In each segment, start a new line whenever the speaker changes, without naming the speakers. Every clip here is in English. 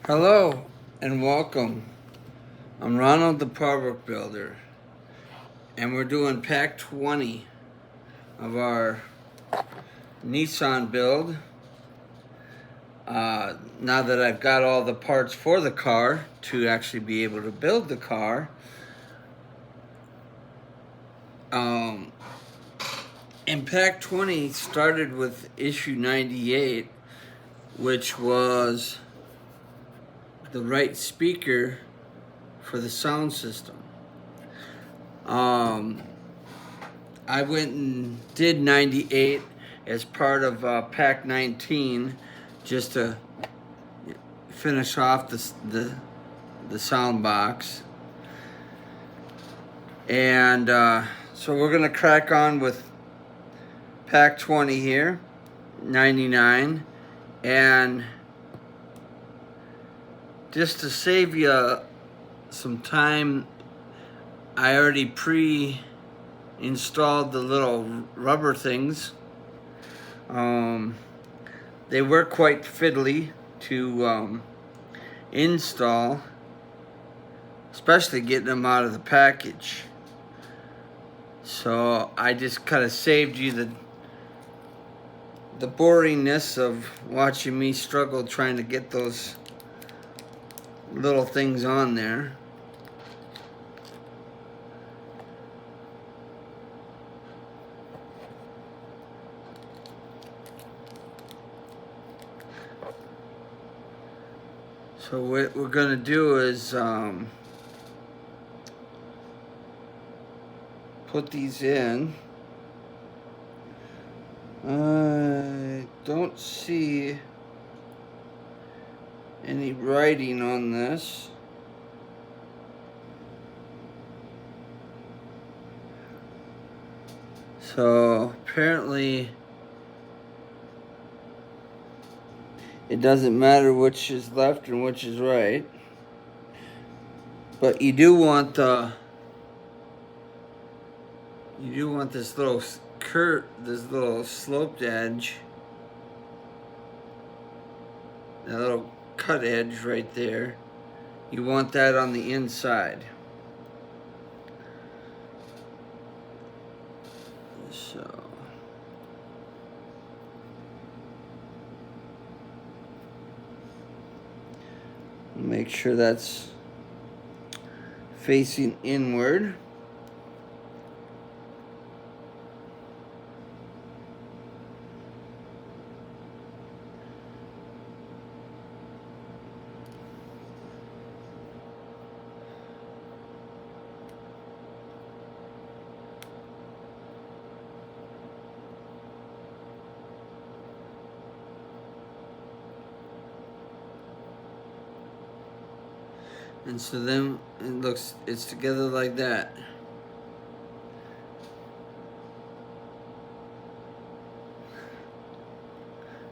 Hello and welcome. I'm Ronald the Powerbook Builder, and we're doing pack 20 of our Nissan build. Now that I've got all the parts for the car to actually be able to build the car, and pack 20 started with issue 98, which was the right speaker for the sound system. I went and did 98 as part of pack 19 just to finish off the sound box. And so we're gonna crack on with pack 20 here, 99. And just to save you some time, I already pre-installed the little rubber things. They were quite fiddly to install, especially getting them out of the package. So I just kind of saved you the boringness of watching me struggle trying to get those little things on there. So what we're gonna do is put these in. I don't see any writing on this. So apparently it doesn't matter which is left and which is right. But you do want this little this little sloped edge, that little cut edge right there. You want that on the inside. So make sure that's facing inward. And so then it's together like that.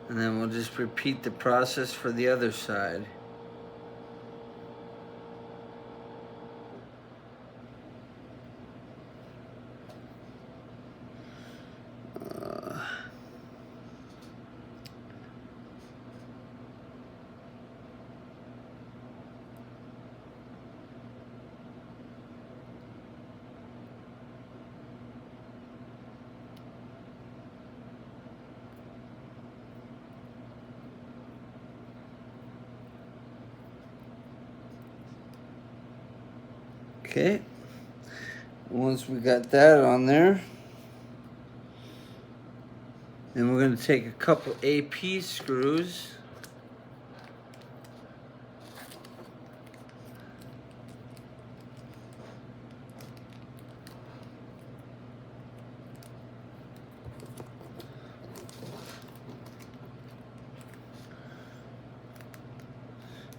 And then we'll just repeat the process for the other side. Okay, once we got that on there, then we're going to take a couple AP screws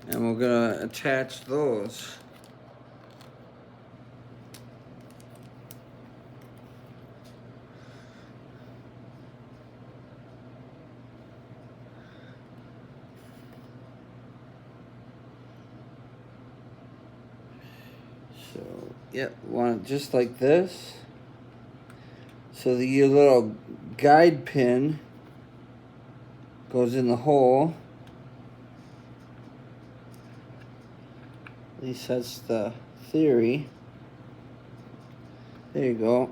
and we're going to attach those. So, yep, want it just like this. So your little guide pin goes in the hole. At least that's the theory. There you go.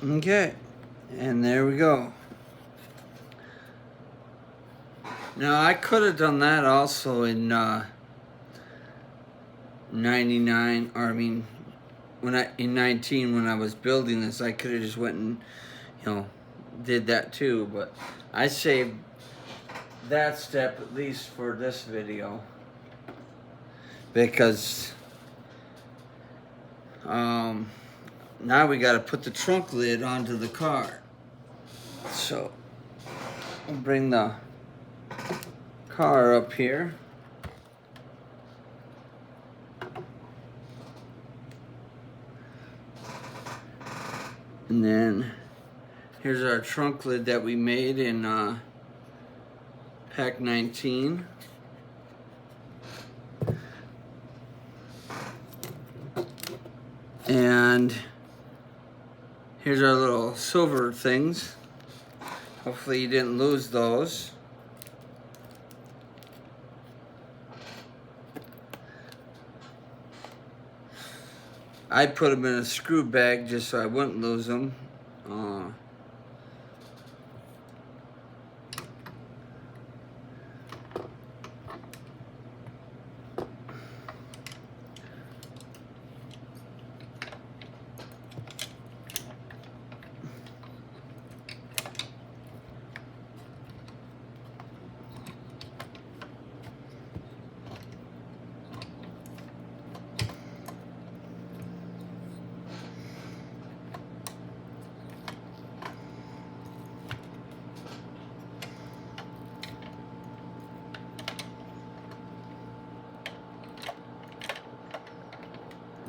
Okay, and there we go. Now I could have done that also in 99, or I mean, in 19 when I was building this, I could have just went and, did that too. But I saved that step at least for this video because now we got to put the trunk lid onto the car. So I'll bring the car up here. And then here's our trunk lid that we made in pack 19. And here's our little silver things. Hopefully you didn't lose those. I put them in a screw bag just so I wouldn't lose them.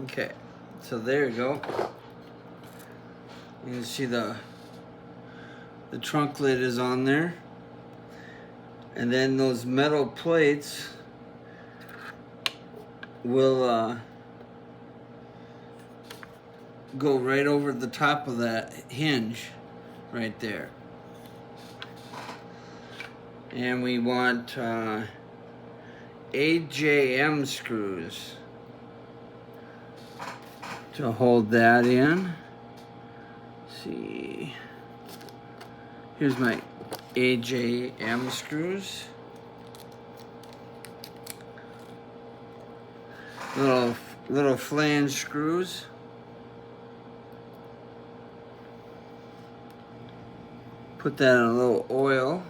Okay, so there you go. You can see the trunk lid is on there. And then those metal plates will go right over the top of that hinge right there. And we want AJM screws to hold that in. Let's see, here's my AJM screws. Little flange screws. Put that in a little oil.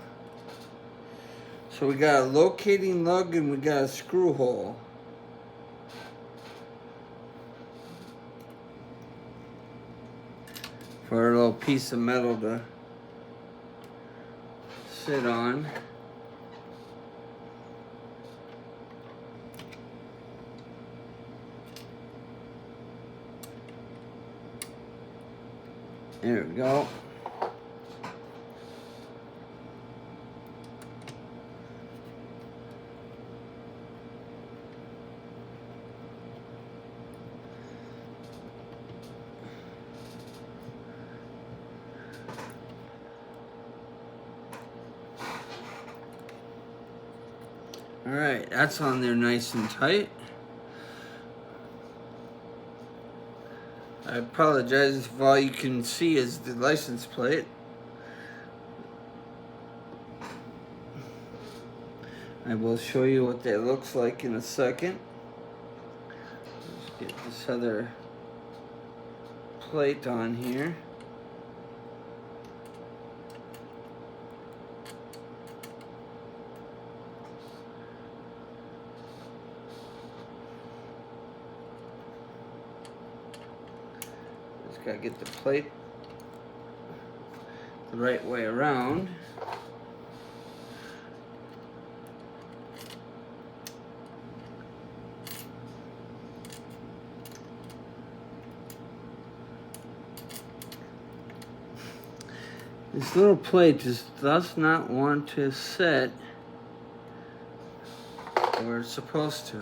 So we got a locating lug and we got a screw hole. For a little piece of metal to sit on. There we go. Alright, that's on there nice and tight. I apologize if all you can see is the license plate. I will show you what that looks like in a second. Let's get this other plate on here. Gotta get the plate the right way around. This little plate just does not want to sit where it's supposed to.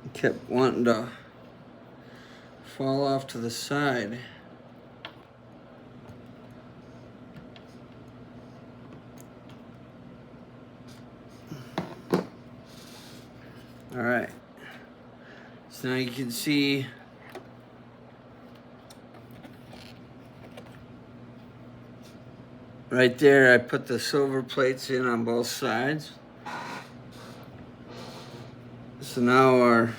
It kept wanting to fall off to the side. All right. So now you can see right there, I put the silver plates in on both sides. So now our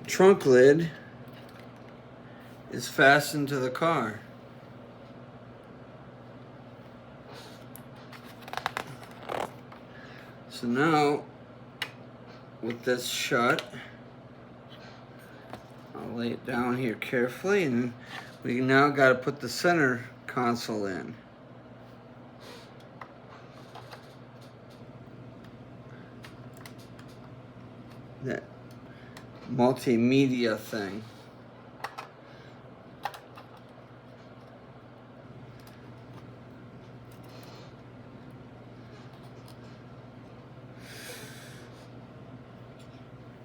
trunk lid is fastened to the car. So now, with this shut, I'll lay it down here carefully, and we now got to put the center console in. That multimedia thing.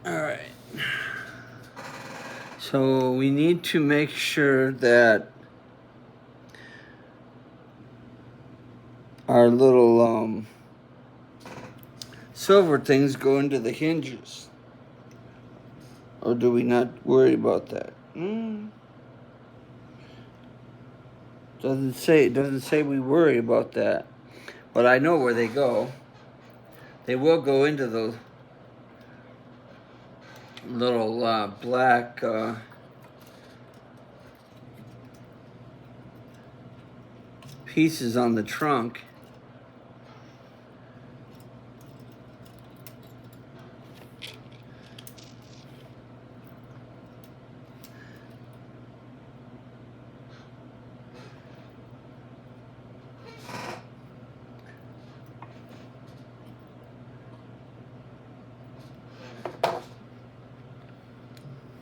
All right. So we need to make sure that our little silver things go into the hinges. Or do we not worry about that? Doesn't say we worry about that. But I know where they go. They will go into those little black pieces on the trunk.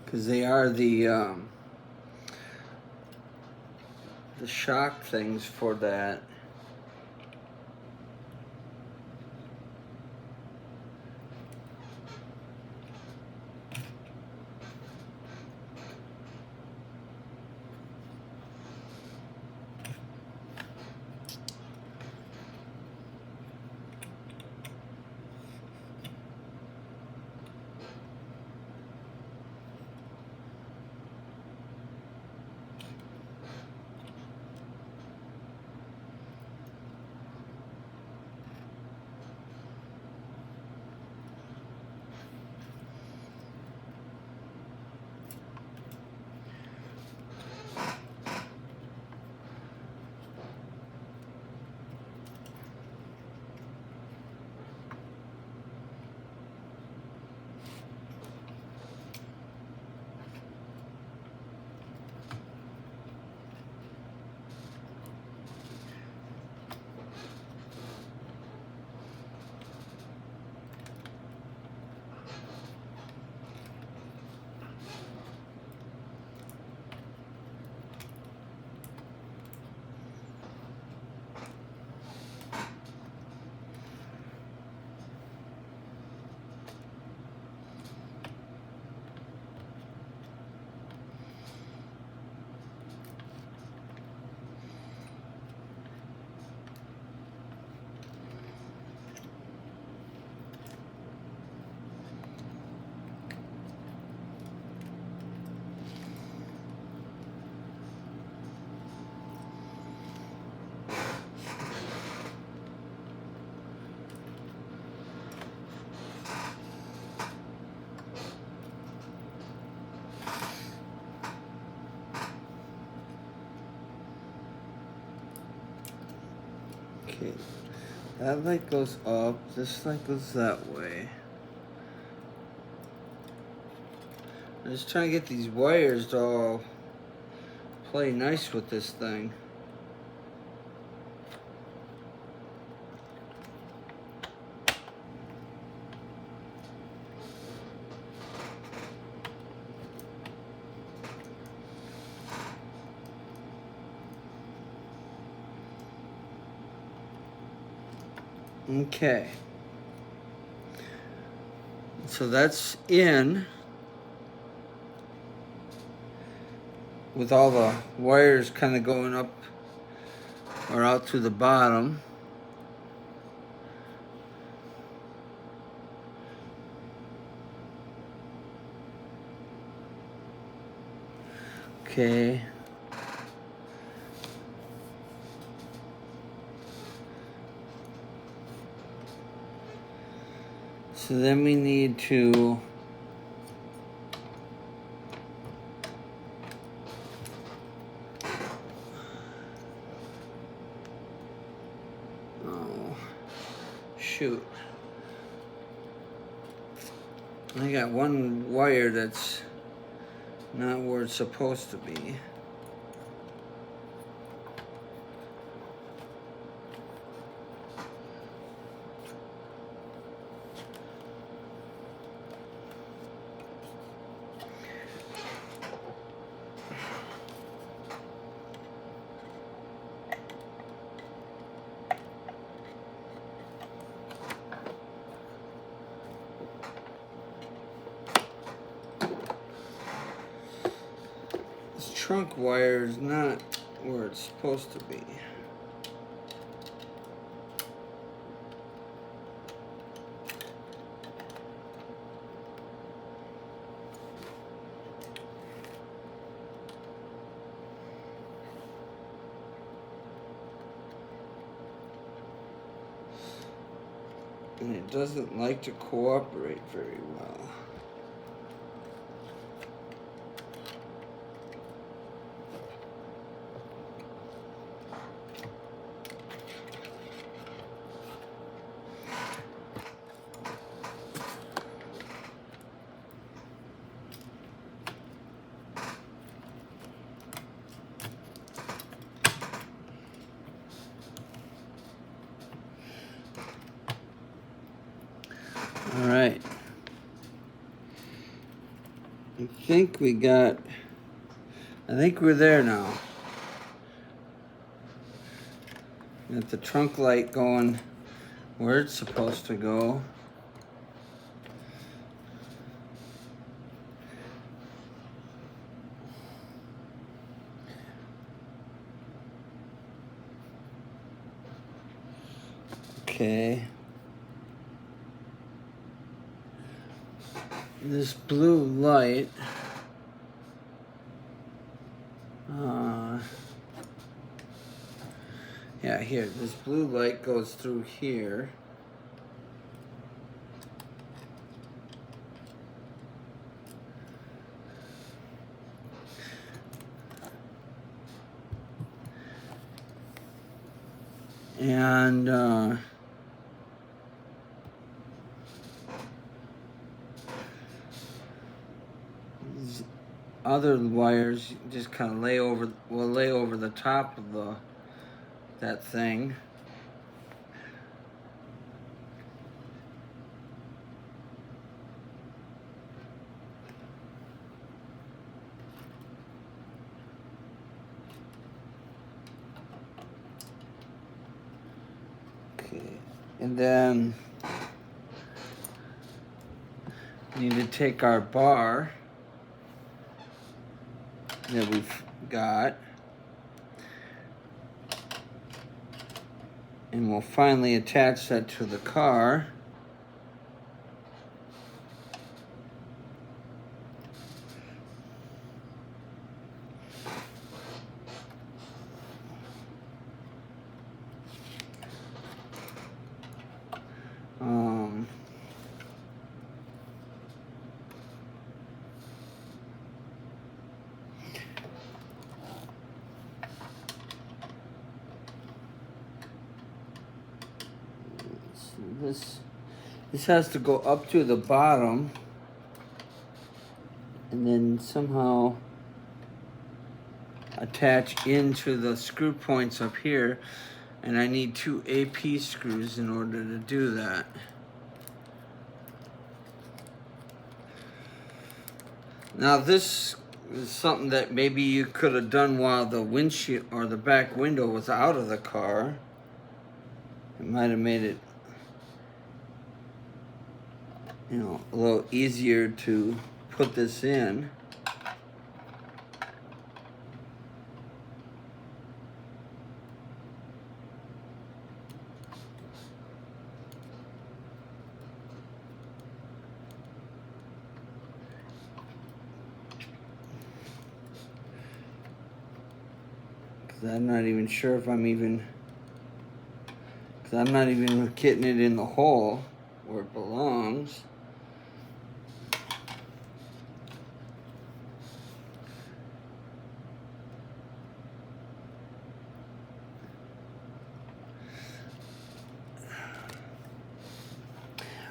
Because they are the shock things for that. Okay, that light goes up, this light goes that way. I'm just trying to get these wires all play nice with this thing. Okay. So that's in with all the wires kind of going up or out to the bottom. Okay. So then we need to shoot. I got one wire that's not where it's supposed to be. Trunk wire is not where it's supposed to be. And it doesn't like to cooperate very well. All right. I think we're there now. Got the trunk light going where it's supposed to go. Okay. This blue light, yeah, here, this blue light goes through here. And, these other wires just kind of lay over the top of that thing. Okay, and then we need to take our bar that we've got, and we'll finally attach that to the car. This has to go up to the bottom, and then somehow attach into the screw points up here, and I need 2 AP screws in order to do that. Now this is something that maybe you could have done while the windshield or the back window was out of the car. It might have made it, you know, a little easier to put this in. I'm not even sure if I'm even, because I'm not even getting it in the hole where it belongs.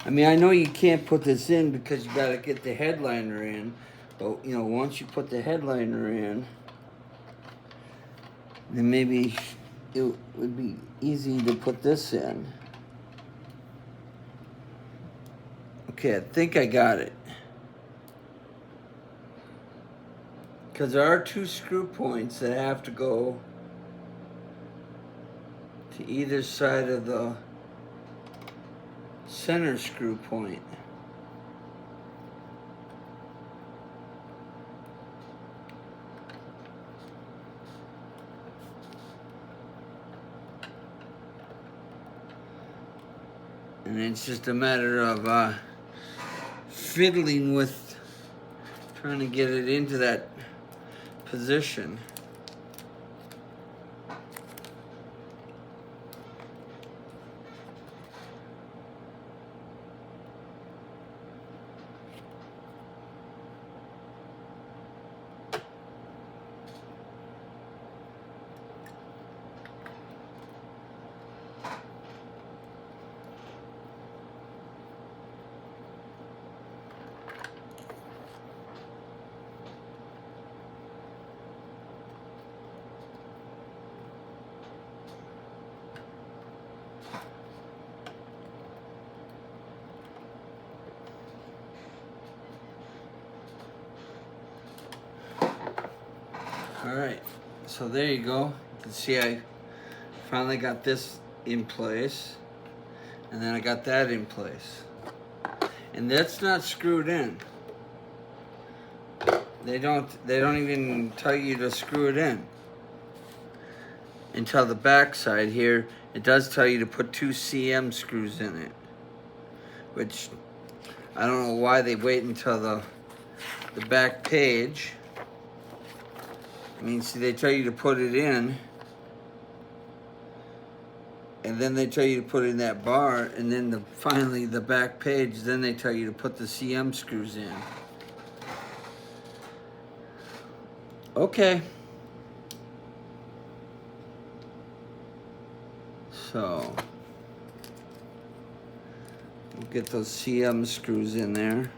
I mean, I know you can't put this in because you gotta get the headliner in, but you know, once you put the headliner in, then maybe it would be easy to put this in. Okay, I think I got it. Because there are 2 screw points that have to go to either side of the center screw point. And it's just a matter of fiddling with trying to get it into that position. All right, so there you go. You can see I finally got this in place, and then I got that in place. And that's not screwed in. They don't even tell you to screw it in until the back side here. It does tell you to put 2 CM screws in it, which I don't know why they wait until the back page. I mean, see, they tell you to put it in, and then they tell you to put it in that bar, and then finally the back page, then they tell you to put the CM screws in. Okay. So, we'll get those CM screws in there.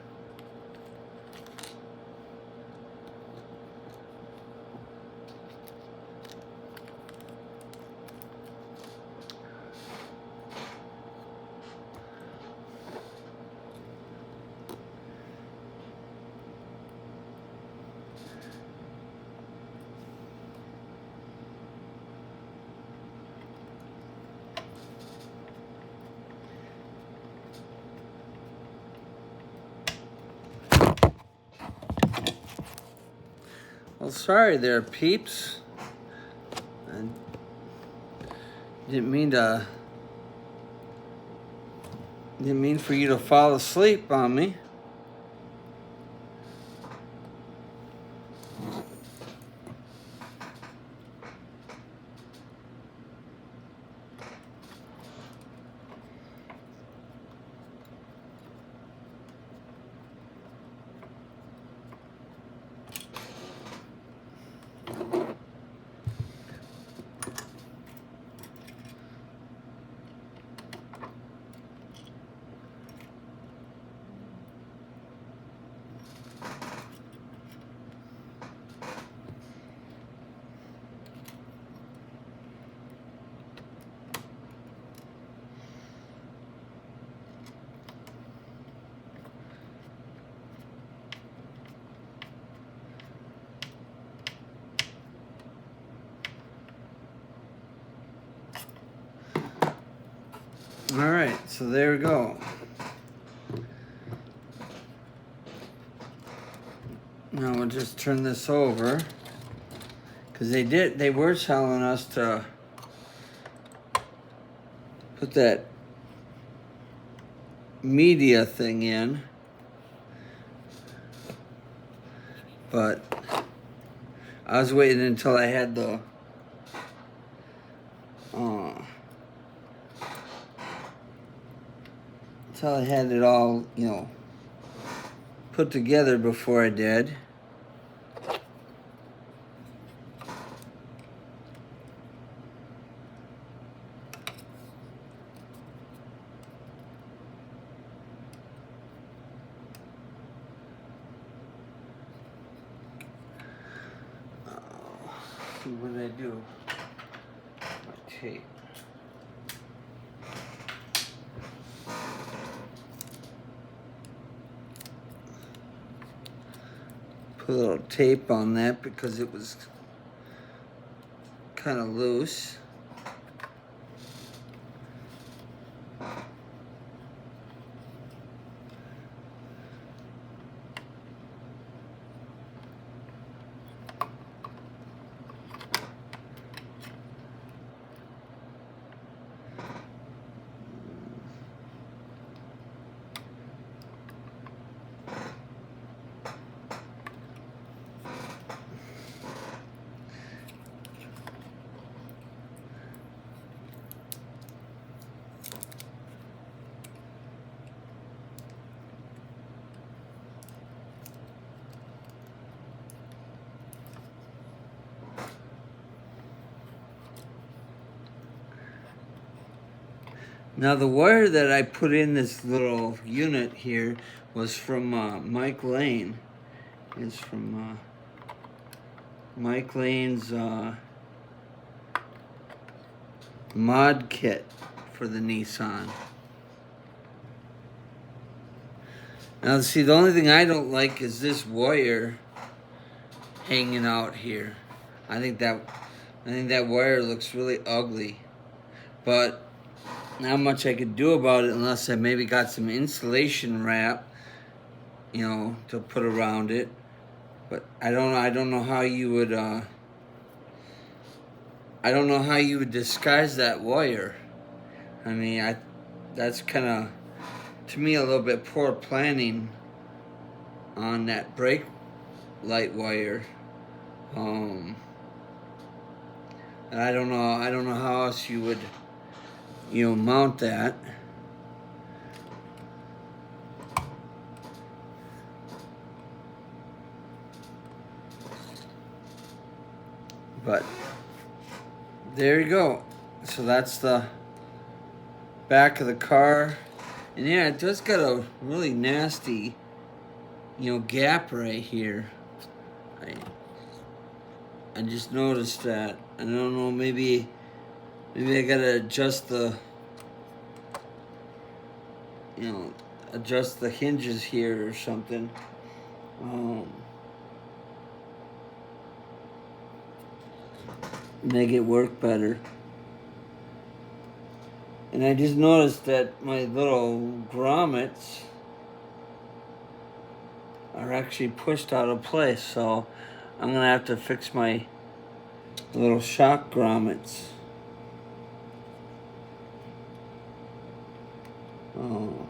Well, sorry there, peeps. I didn't mean for you to fall asleep on me. All right, so there we go. Now we'll just turn this over, because they were telling us to put that media thing in, but I was waiting until I had the until I had it all, you know, put together before I did. What did I do? My tape. Put a little tape on that because it was kind of loose. Now the wire that I put in this little unit here was from Mike Lane. It's from Mike Lane's mod kit for the Nissan. Now see, the only thing I don't like is this wire hanging out here. I think that wire looks really ugly. But not much I could do about it unless I maybe got some insulation wrap, you know, to put around it. But I don't know how you would disguise that wire. I mean, that's kind of, to me, a little bit poor planning on that brake light wire. And I don't know how else you would, you know, mount that. But there you go. So that's the back of the car. And yeah, it does got a really nasty, you know, gap right here. I just noticed that. I don't know, maybe I gotta adjust the, you know, adjust the hinges here or something. Make it work better. And I just noticed that my little grommets are actually pushed out of place, so I'm gonna have to fix my little shock grommets. Oh,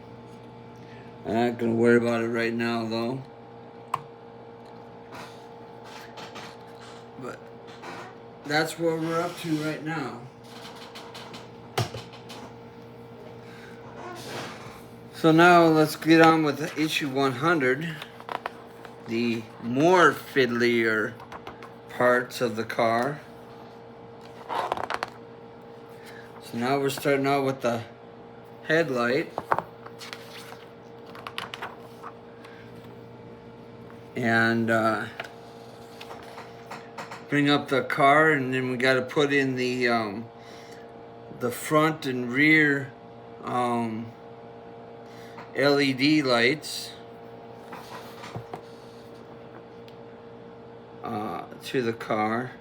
I'm not gonna worry about it right now though. But that's where we're up to right now. So now let's get on with issue 100, the more fiddlier parts of the car. So now we're starting out with the headlight. And bring up the car, and then we got to put in the front and rear LED lights to the car.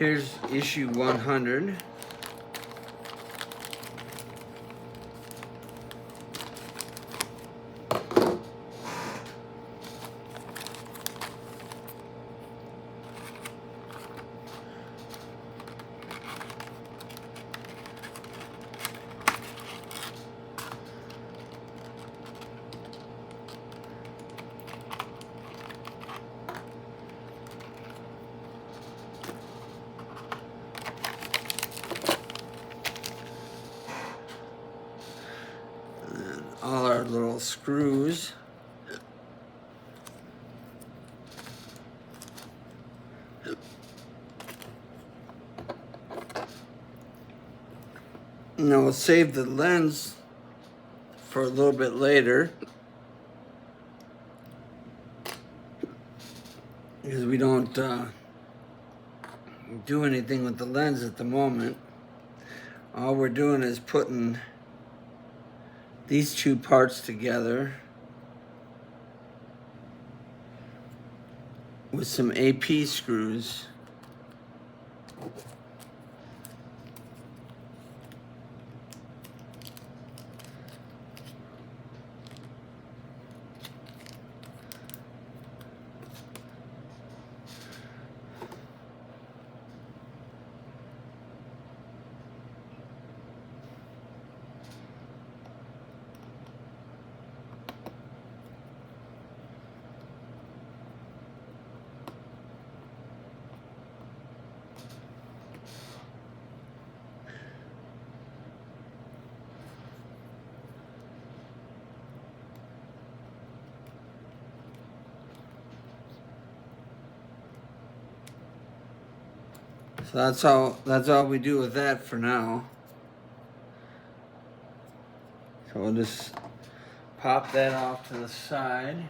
Here's issue 100. All our little screws. Now we'll save the lens for a little bit later, because we don't do anything with the lens at the moment. All we're doing is putting these two parts together with some AP screws. So that's all we do with that for now. So we'll just pop that off to the side.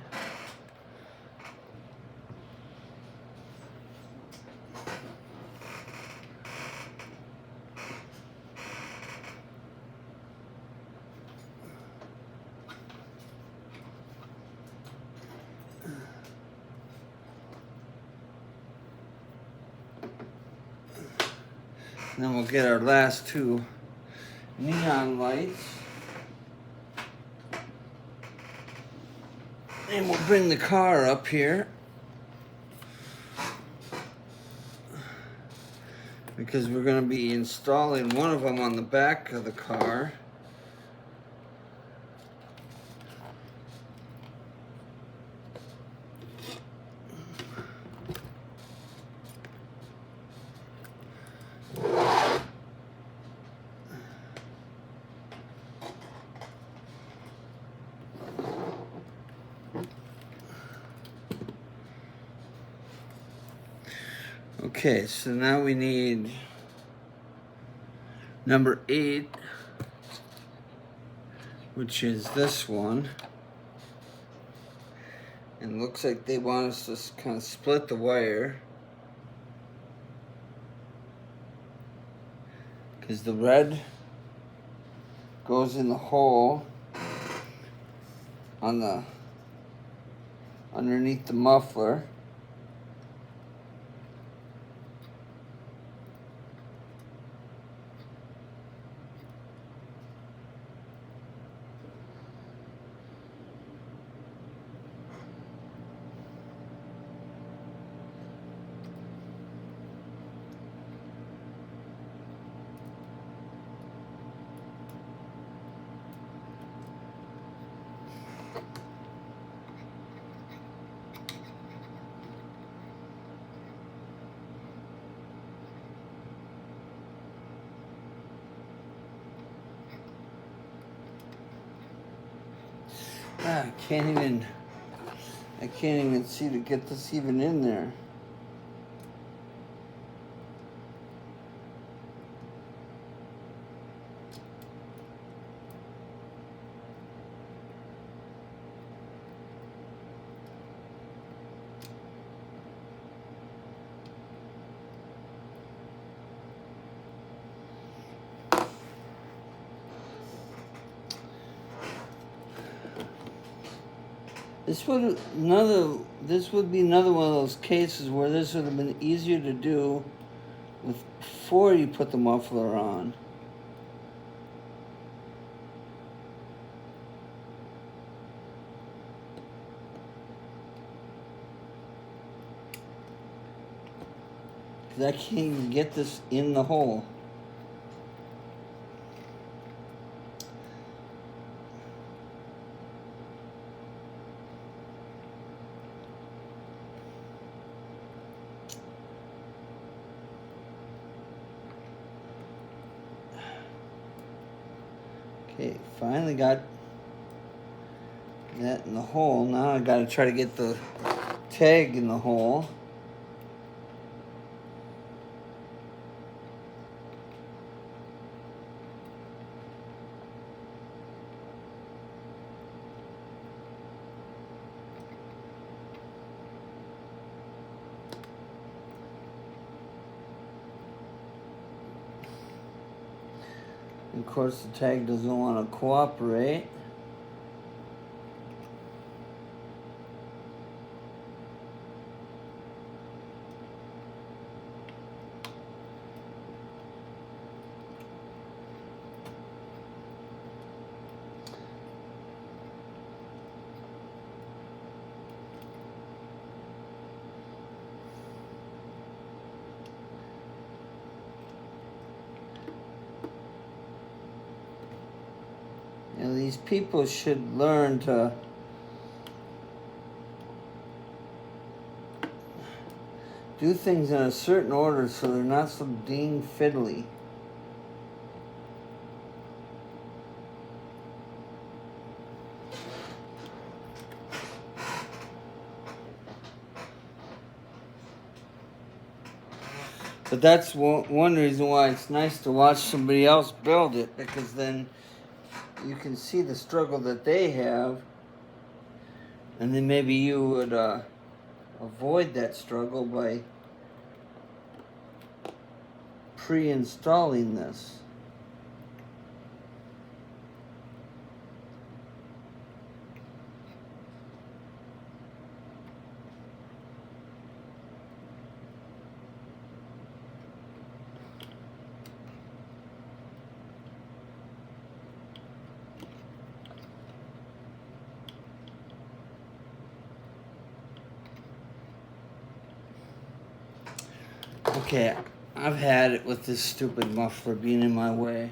And then we'll get our last two neon lights. And we'll bring the car up here, because we're going to be installing one of them on the back of the car. Okay, so now we need number 8, which is this one. And looks like they want us to kind of split the wire, because the red goes in the hole on the underneath the muffler. I can't even see to get this even in there. This would be another one of those cases where this would have been easier to do before you put the muffler on. Because I can't even get this in the hole. Okay, finally got that in the hole. Now I gotta try to get the tag in the hole. Of course, the tag doesn't want to cooperate. You know, these people should learn to do things in a certain order so they're not so dang fiddly. But that's one reason why it's nice to watch somebody else build it, because then you can see the struggle that they have, and then maybe you would avoid that struggle by pre-installing this. Okay, I've had it with this stupid muffler being in my way.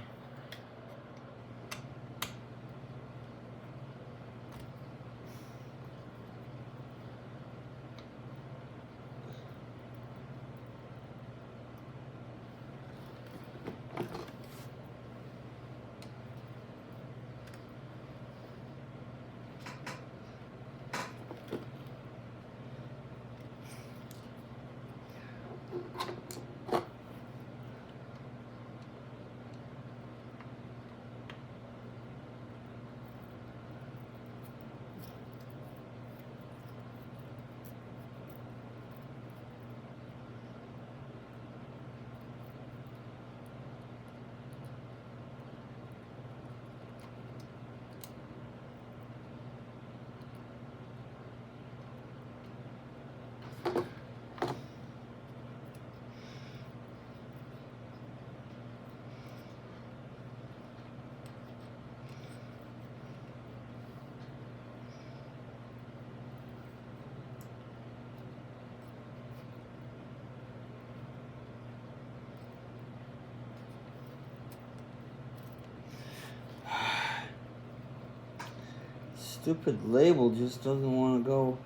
Stupid label just doesn't want to go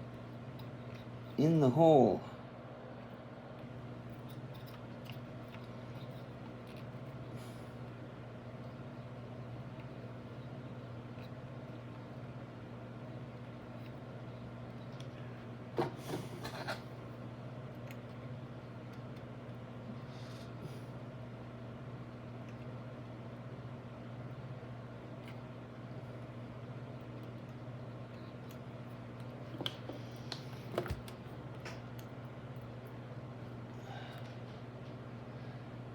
in the hole.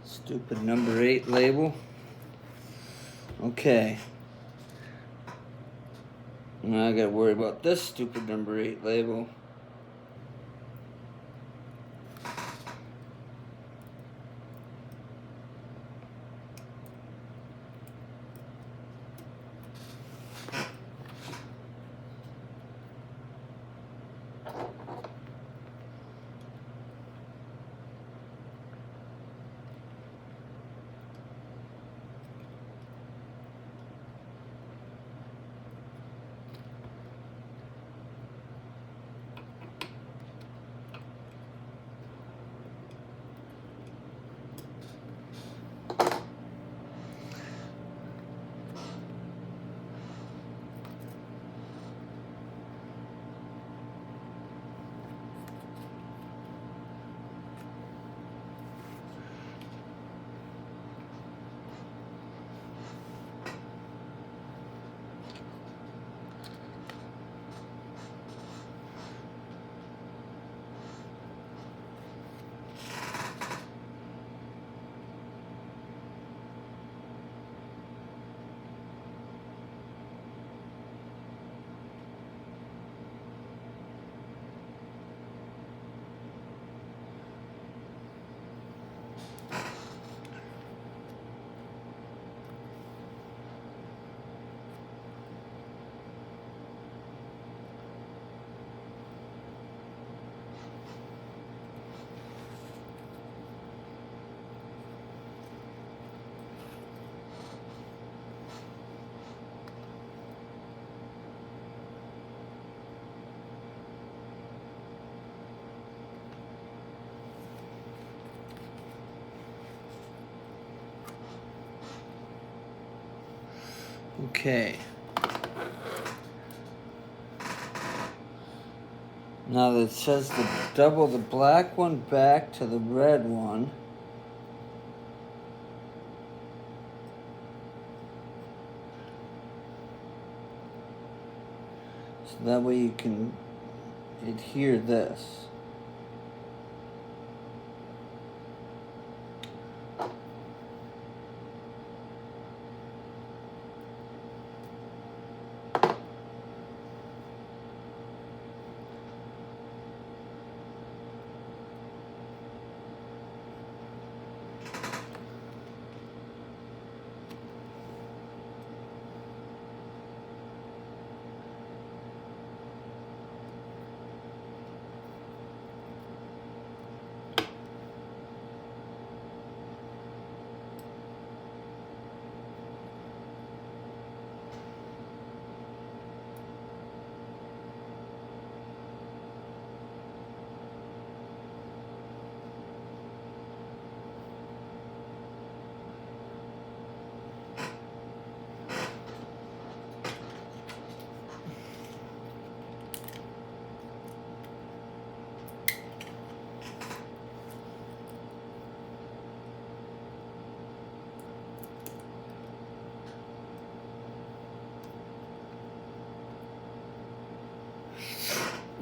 Stupid number 8 label. Okay. Now I gotta worry about this stupid number 8 label. Okay. Now that it says to double the black one back to the red one. So that way you can adhere this.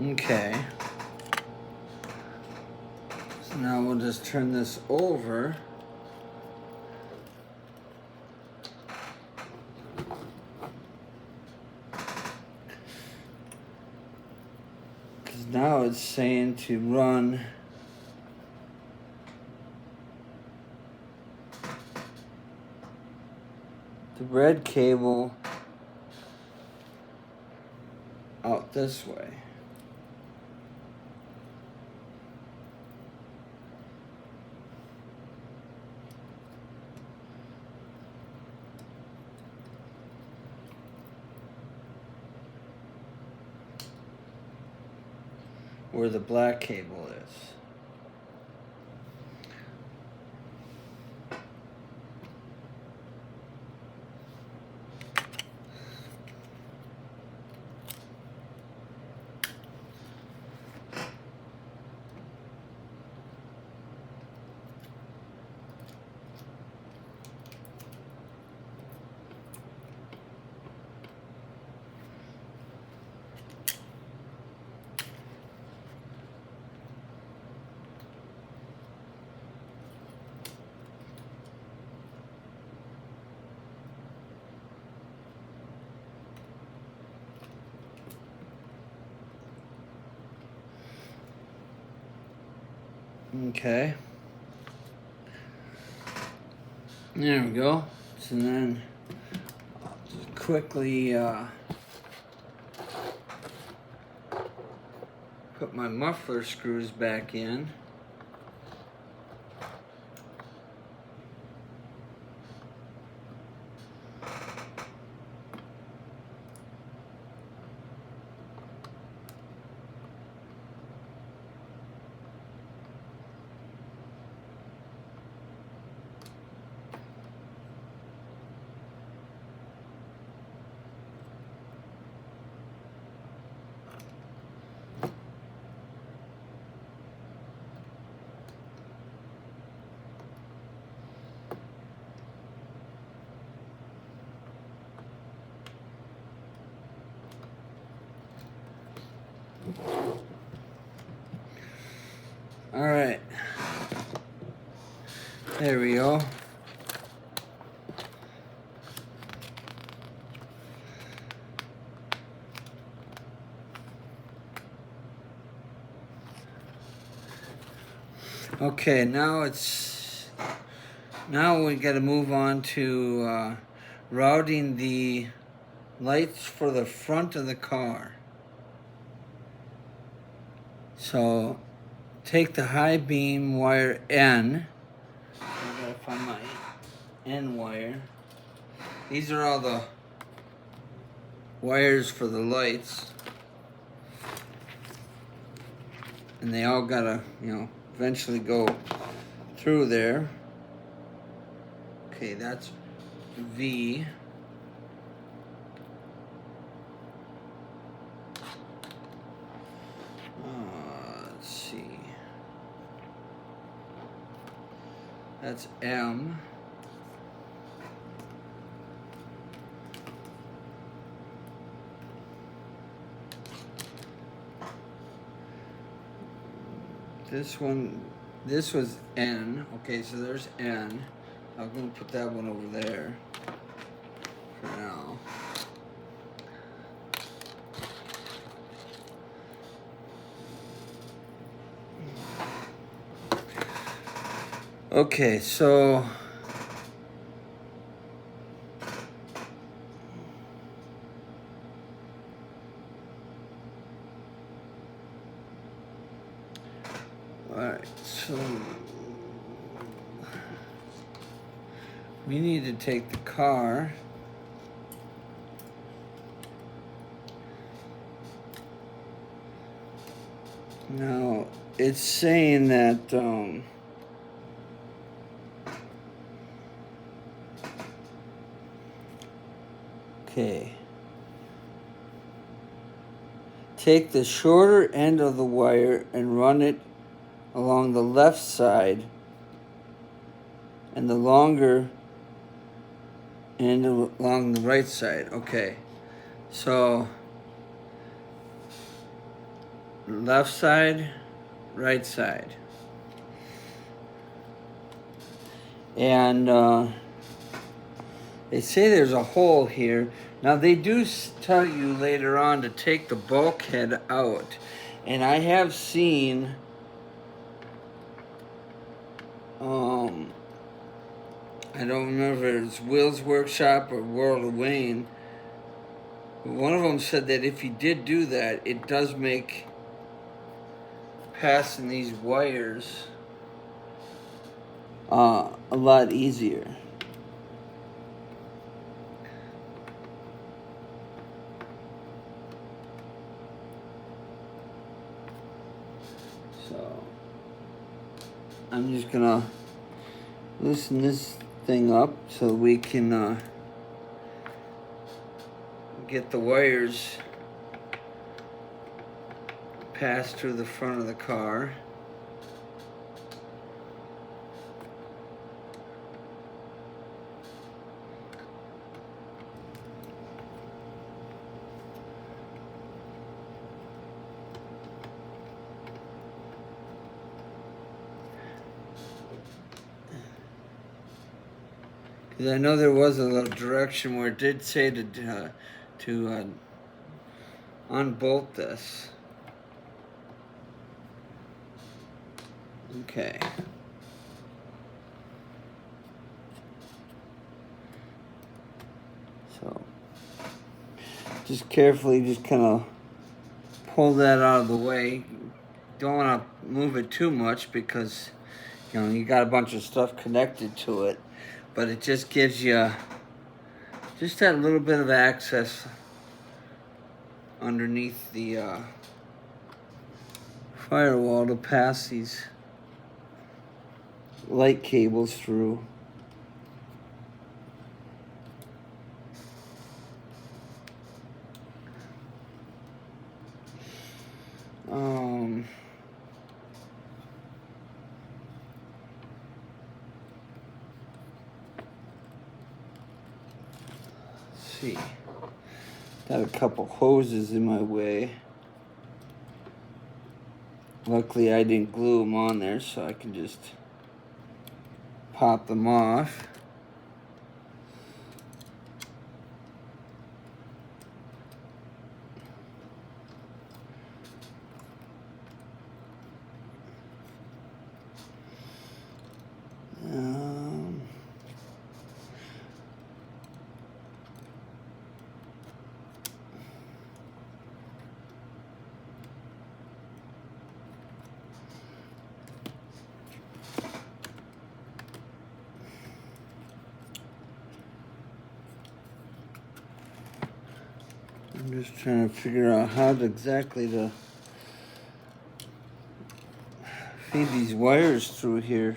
Okay. So now we'll just turn this over. Because now it's saying to run the red cable out this way. Where the black cable is. Okay. There we go. So then I'll just quickly put my muffler screws back in. All right. There we go. Okay, now we got to move on to routing the lights for the front of the car. So take the high beam wire N. I gotta find my N wire. These are all the wires for the lights. And they all gotta, eventually go through there. Okay, that's V. That's M. This was N. Okay, so there's N. I'm going to put that one over there for now. Okay, so alright, so we need to take the car. Now, it's saying that, okay. Take the shorter end of the wire and run it along the left side, and the longer end along the right side. Okay, so left side, right side. And they say there's a hole here. Now they do tell you later on to take the bulkhead out. And I have seen I don't remember if it's Will's Workshop or World of Wayne. But one of them said that if you did do that, it does make passing these wires a lot easier. So I'm just gonna loosen this thing up so we can get the wires passed through the front of the car. Because I know there was a little direction where it did say to unbolt this. Okay. So just carefully just kind of pull that out of the way. Don't want to move it too much because you got a bunch of stuff connected to it, but it just gives you just that little bit of access underneath the firewall to pass these light cables through. Let's see. Got a couple hoses in my way. Luckily I didn't glue them on there, so I can just pop them off. I'm just trying to figure out how exactly to feed these wires through here.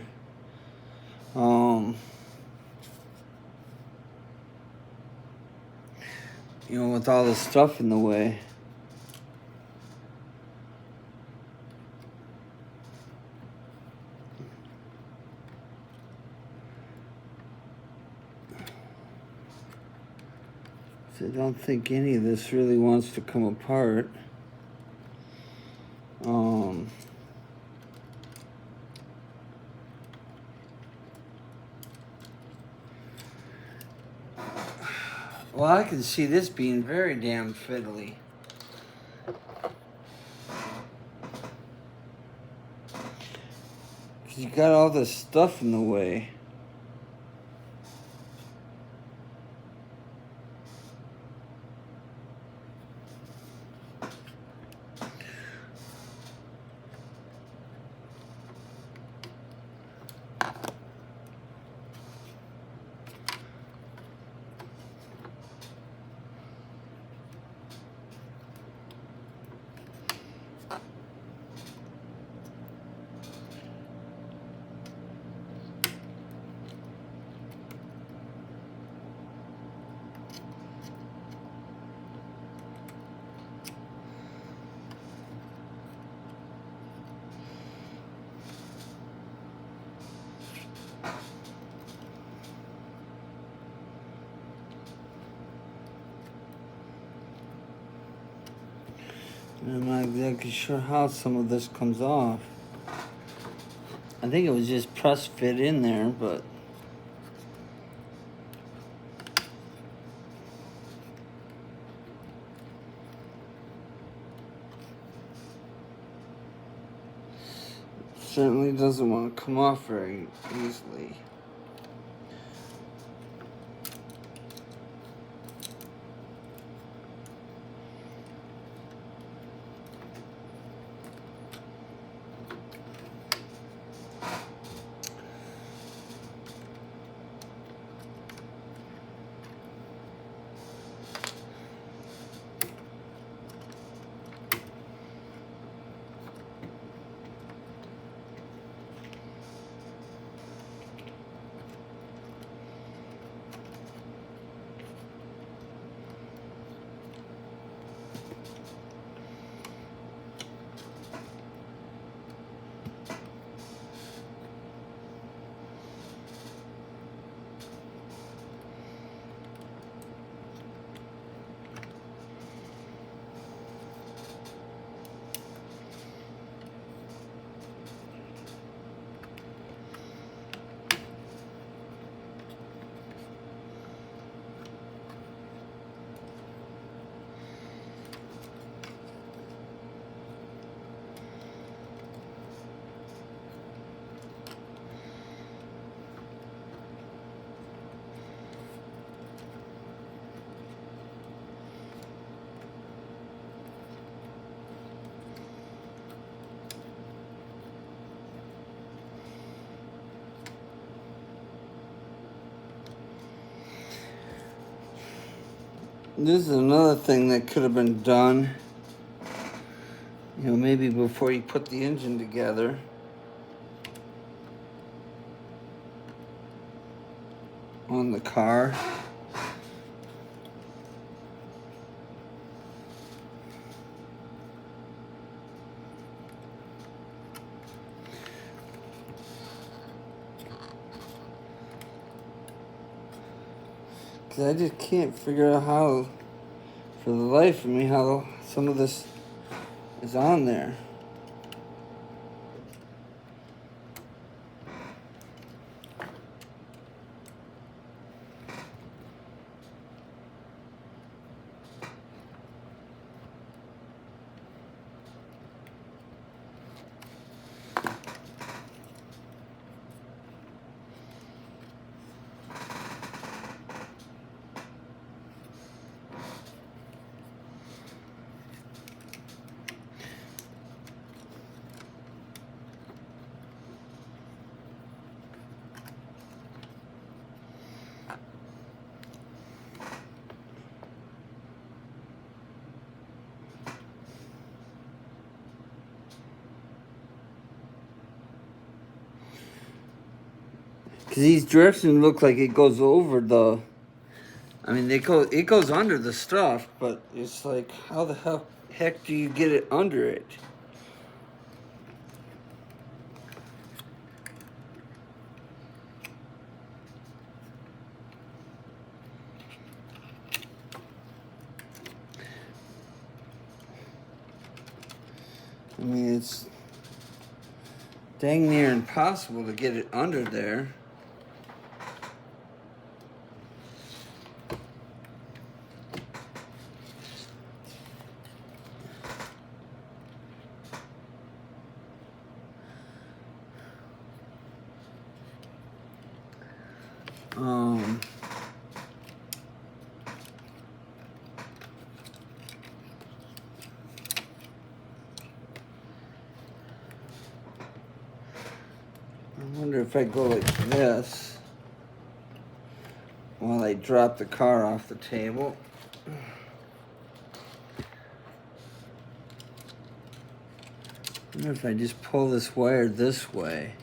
With all this stuff in the way. So I don't think any of this really wants to come apart. Well, I can see this being very damn fiddly. Because you got all this stuff in the way. I'm not exactly sure how some of this comes off. I think it was just press fit in there, but certainly doesn't want to come off very easily. This is another thing that could have been done, maybe before you put the engine together. On the car. Because I just can't figure out how, for the life of me, how some of this is on there. Because these directions look like it goes over the... it goes under the stuff, but it's like, how the heck do you get it under it? I mean, it's dang near impossible to get it under there. I wonder if I go like this while I drop the car off the table. I wonder if I just pull this wire this way.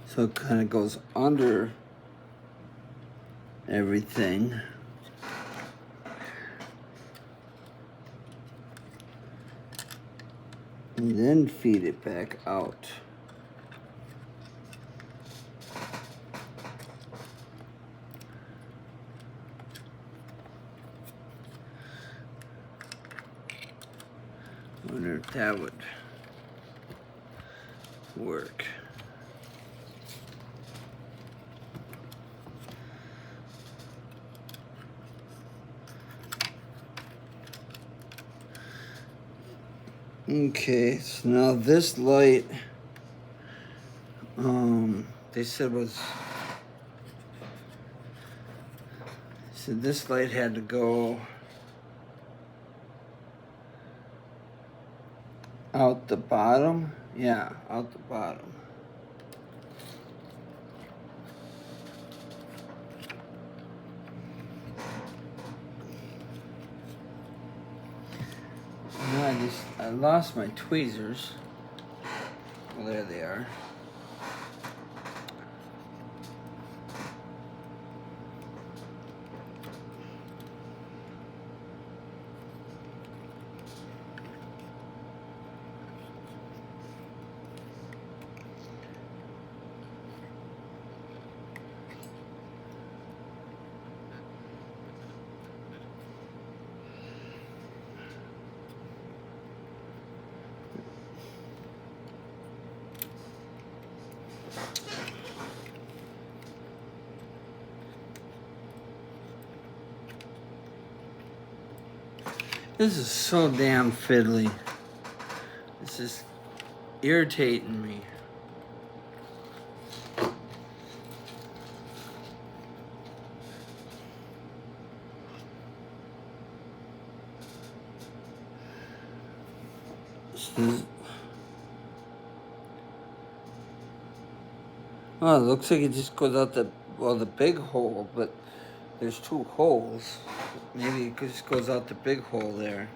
So it kind of goes under everything. And then feed it back out. I wonder if that would work. Okay, so now this light, they said this light had to go out the bottom. Yeah, out the bottom. Now I lost my tweezers. Well, there they are. This is so damn fiddly. This is irritating me. Oh, it looks like it just goes out the big hole, but there's two holes. Maybe it just goes out the big hole there.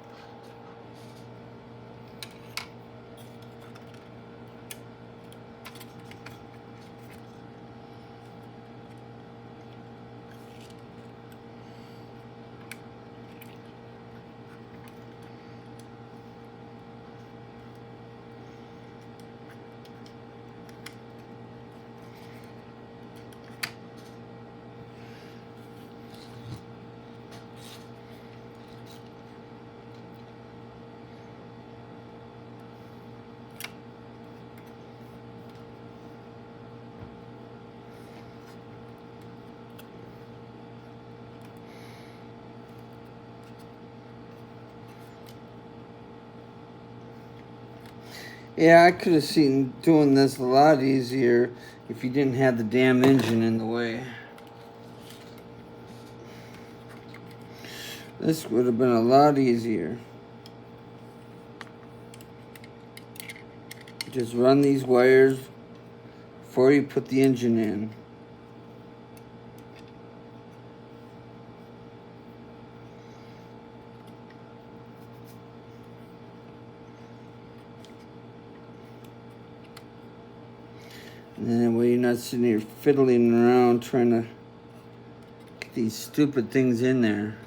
Yeah, I could have seen doing this a lot easier if you didn't have the damn engine in the way. This would have been a lot easier. Just run these wires before you put the engine in. And that way you're not sitting here fiddling around trying to get these stupid things in there.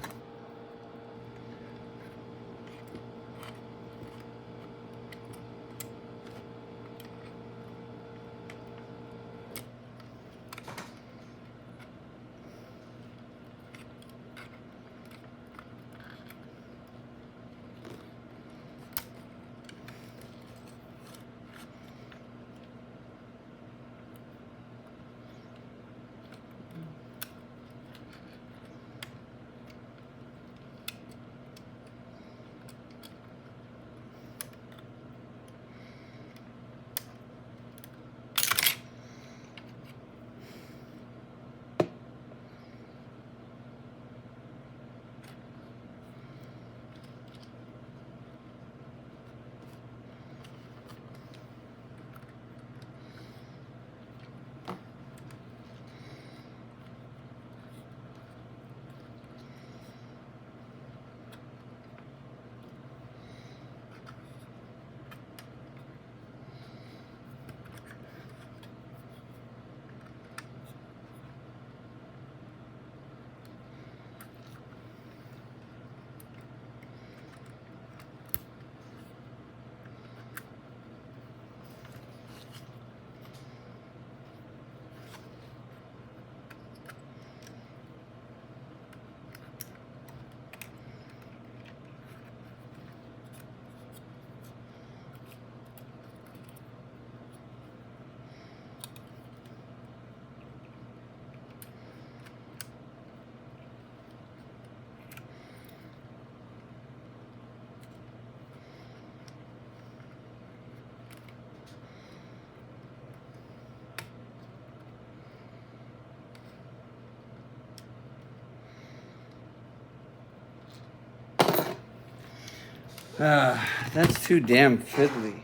That's too damn fiddly.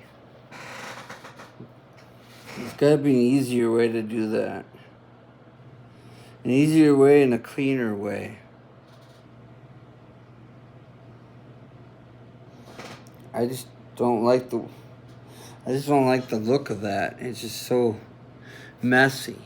There's gotta be an easier way to do that. An easier way and a cleaner way. I just don't like the look of that. It's just so messy.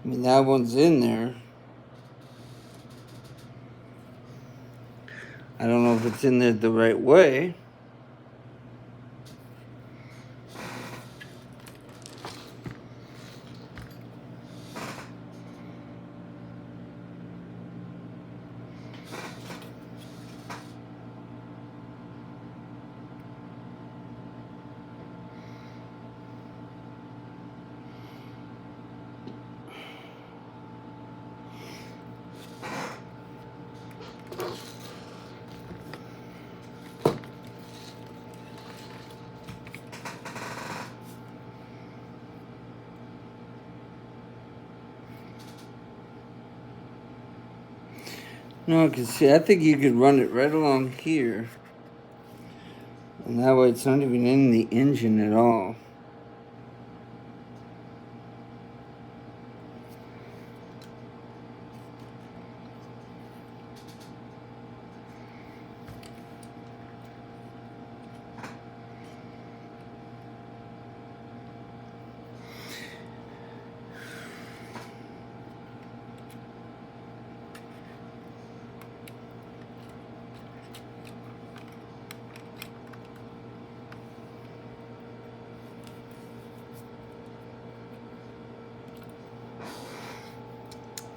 I mean, that one's in there. I don't know if it's in there the right way. No, because see, I think you could run it right along here. And that way it's not even in the engine at all.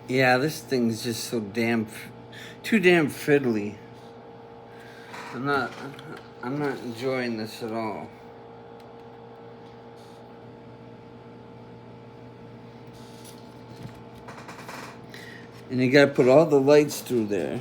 Yeah, this thing's just so too damn fiddly. I'm not enjoying this at all. And you gotta put all the lights through there.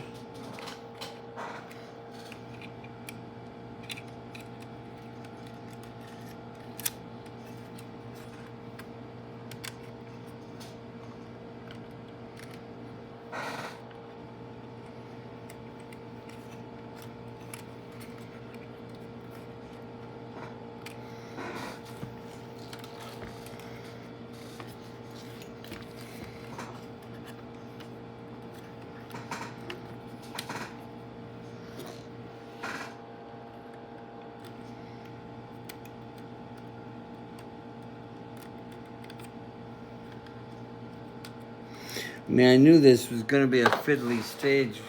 I mean, I knew this was gonna be a fiddly stage,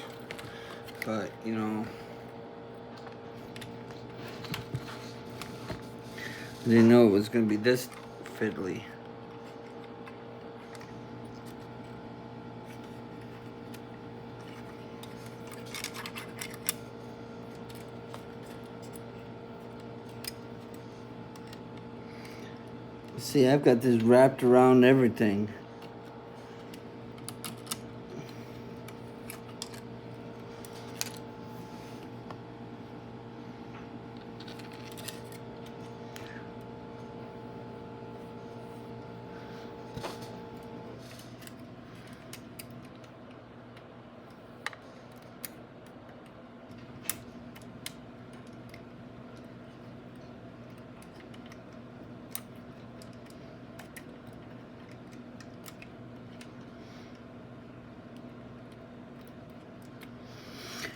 but you know, I didn't know it was gonna be this fiddly. See, I've got this wrapped around everything.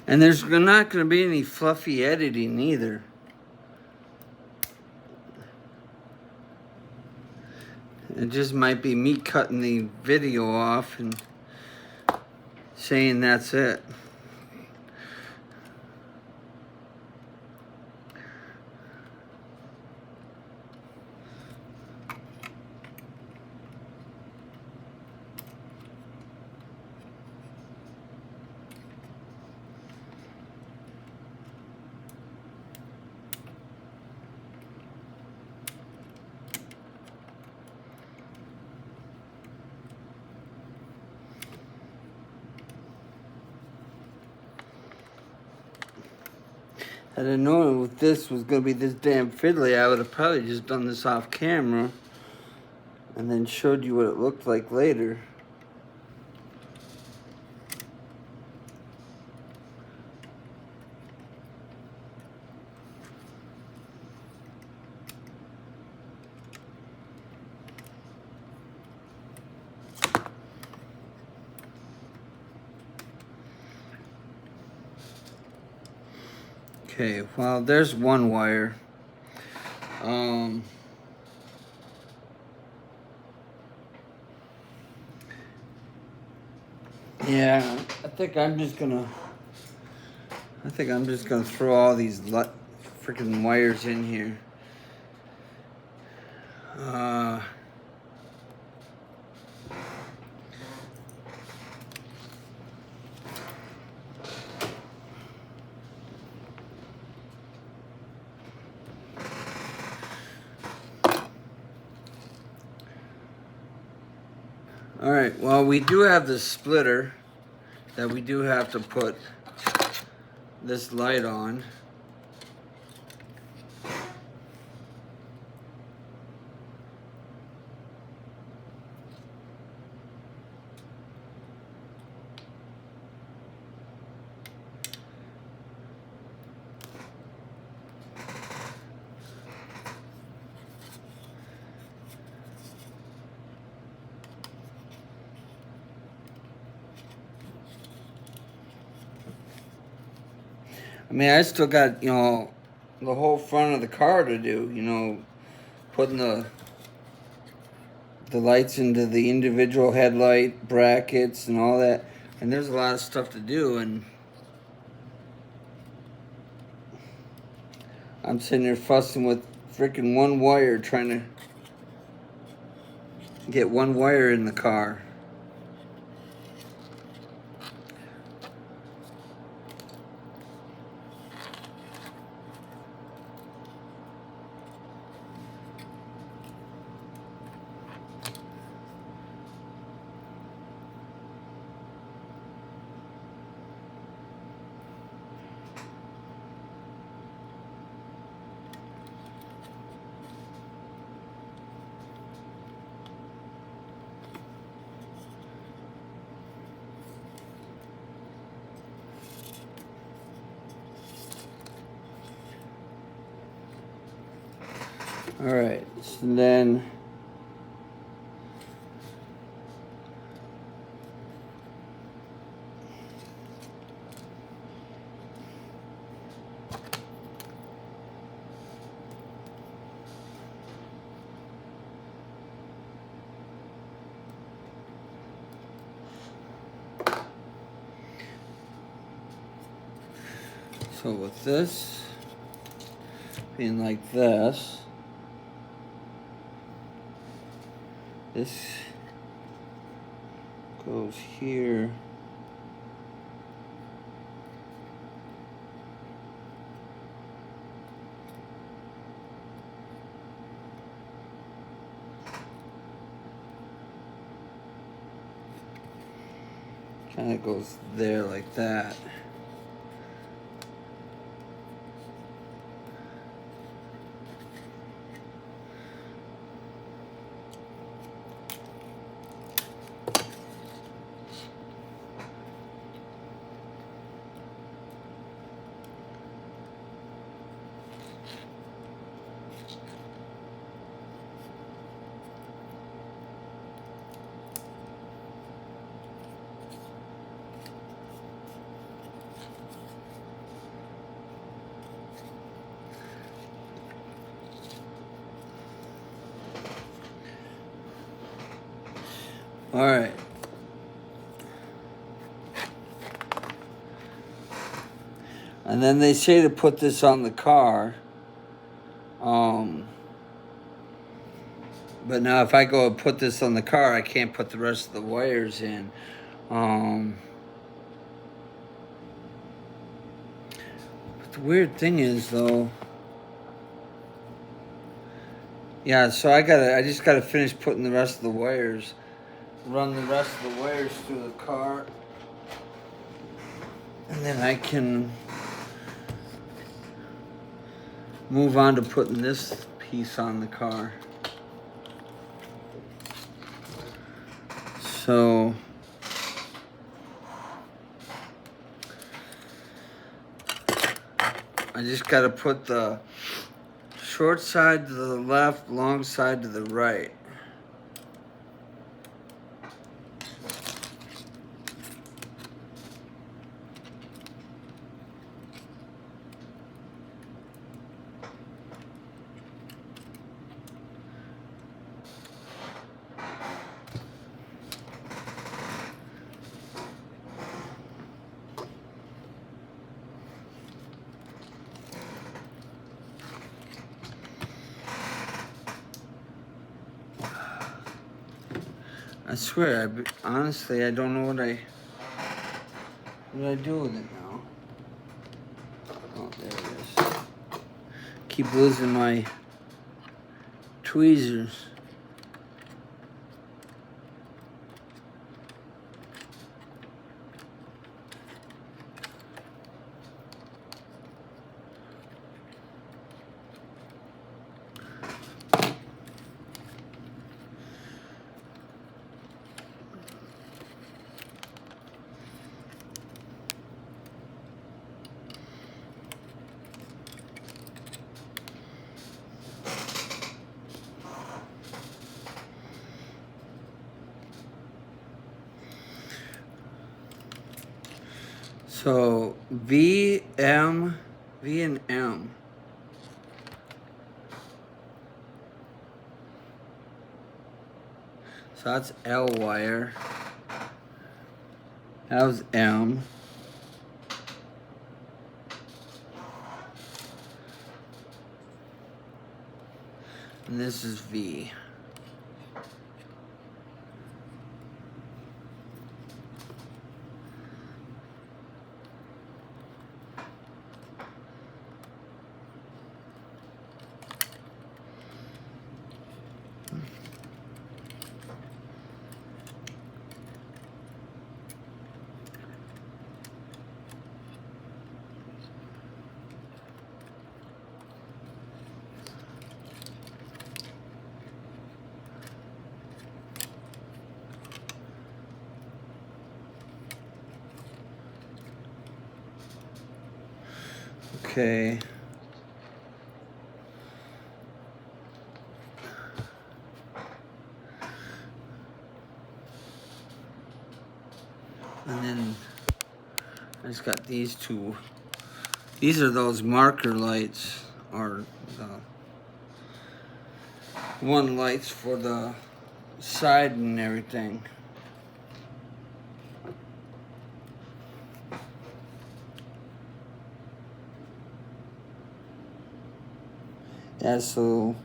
And there's not going to be any fluffy editing either. It just might be me cutting the video off and saying that's it. Had I known with this was going to be this damn fiddly, I would have probably just done this off camera and then showed you what it looked like later. Okay, well, there's one wire. Yeah, I think I'm just gonna throw all these freaking wires in here. All right, well, we do have the splitter that we do have to put this light on. I mean, I still got, you know, the whole front of the car to do, you know, putting the lights into the individual headlight brackets and all that. And there's a lot of stuff to do, and I'm sitting there fussing with freaking one wire, trying to get one wire in the car. All right, so then so with this being like this goes here. Kind of goes there like that. All right. And then they say to put this on the car. But now if I go and put this on the car, I can't put the rest of the wires in. But the weird thing is, though, yeah, so I just gotta finish putting the rest of the wires, run the rest of the wires through the car, and then I can move on to putting this piece on the car. So I just got to put the short side to the left, long side to the right. I swear, honestly, I don't know what I do with it now. Oh, there it is. Keep losing my tweezers. So V and M. So that's L wire. That was M. And this is V. Okay. And then I just got these two. These are those marker lights, or the one lights for the side and everything. Yeah, so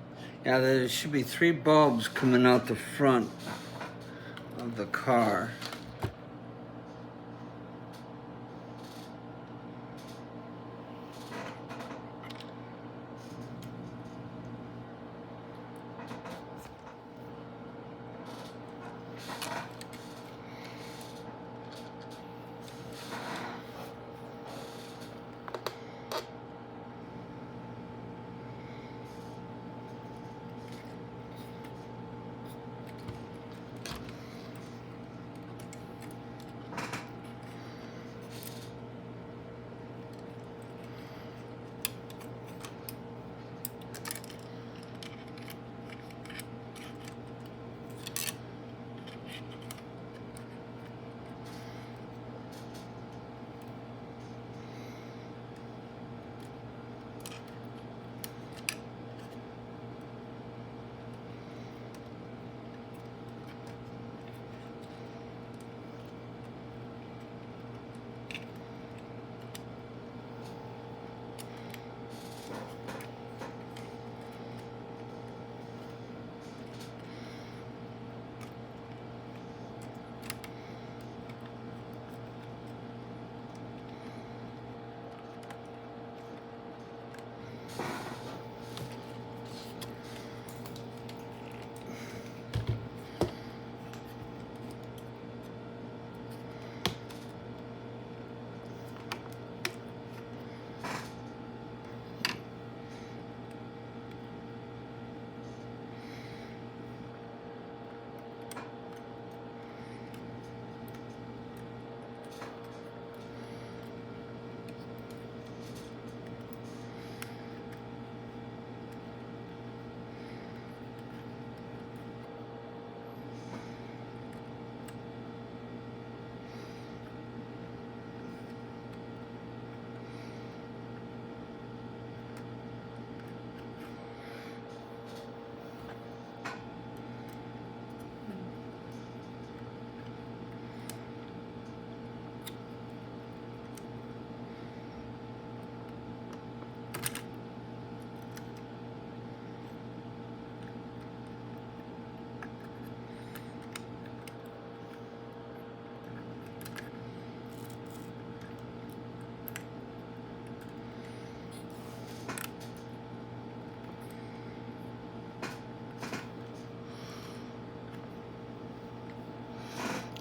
yeah, there should be 3 bulbs coming out the front of the car.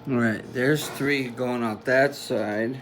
All right, there's 3 going out that side.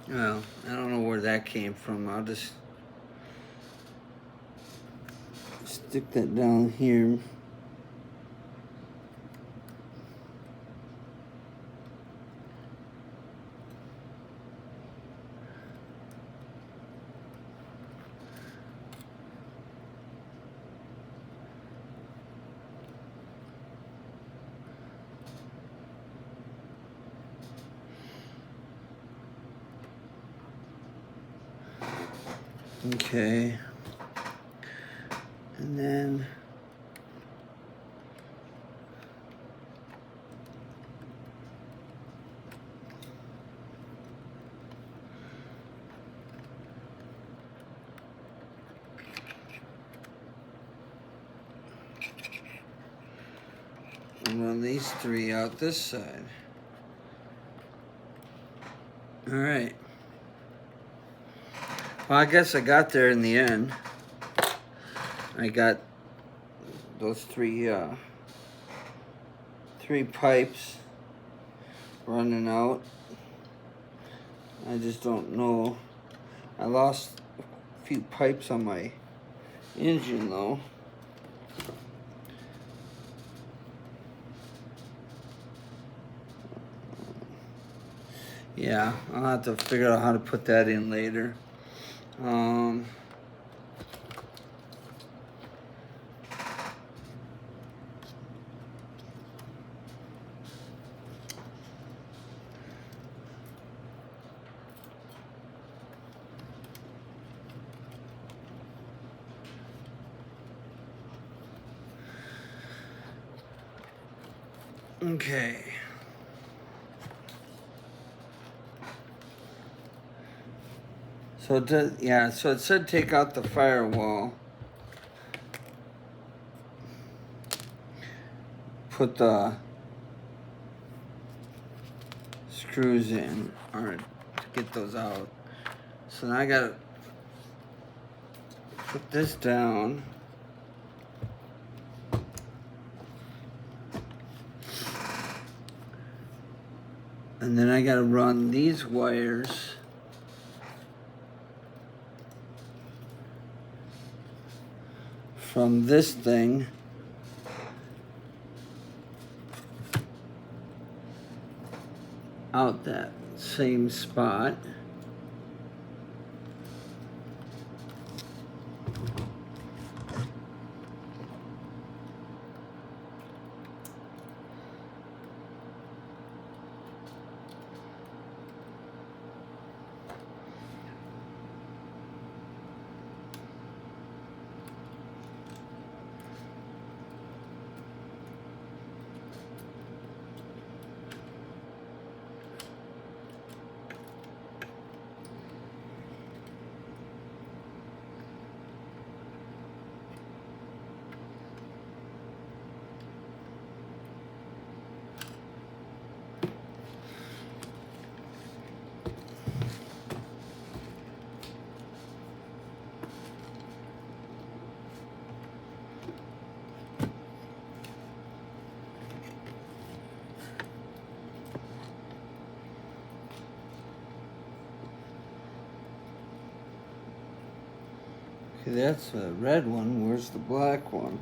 Well, I don't know where that came from. I'll just stick that down here. Okay. And then I'll run these 3 out this side. All right. Well, I guess I got there in the end. I got those 3 pipes running out. I just don't know. I lost a few pipes on my engine though. Yeah, I'll have to figure out how to put that in later. Okay. So it does, yeah, so it said take out the firewall. Put the screws in, or get those out. So now I gotta put this down. And then I gotta run these wires from this thing out that same spot. Okay, that's the red one. Where's the black one?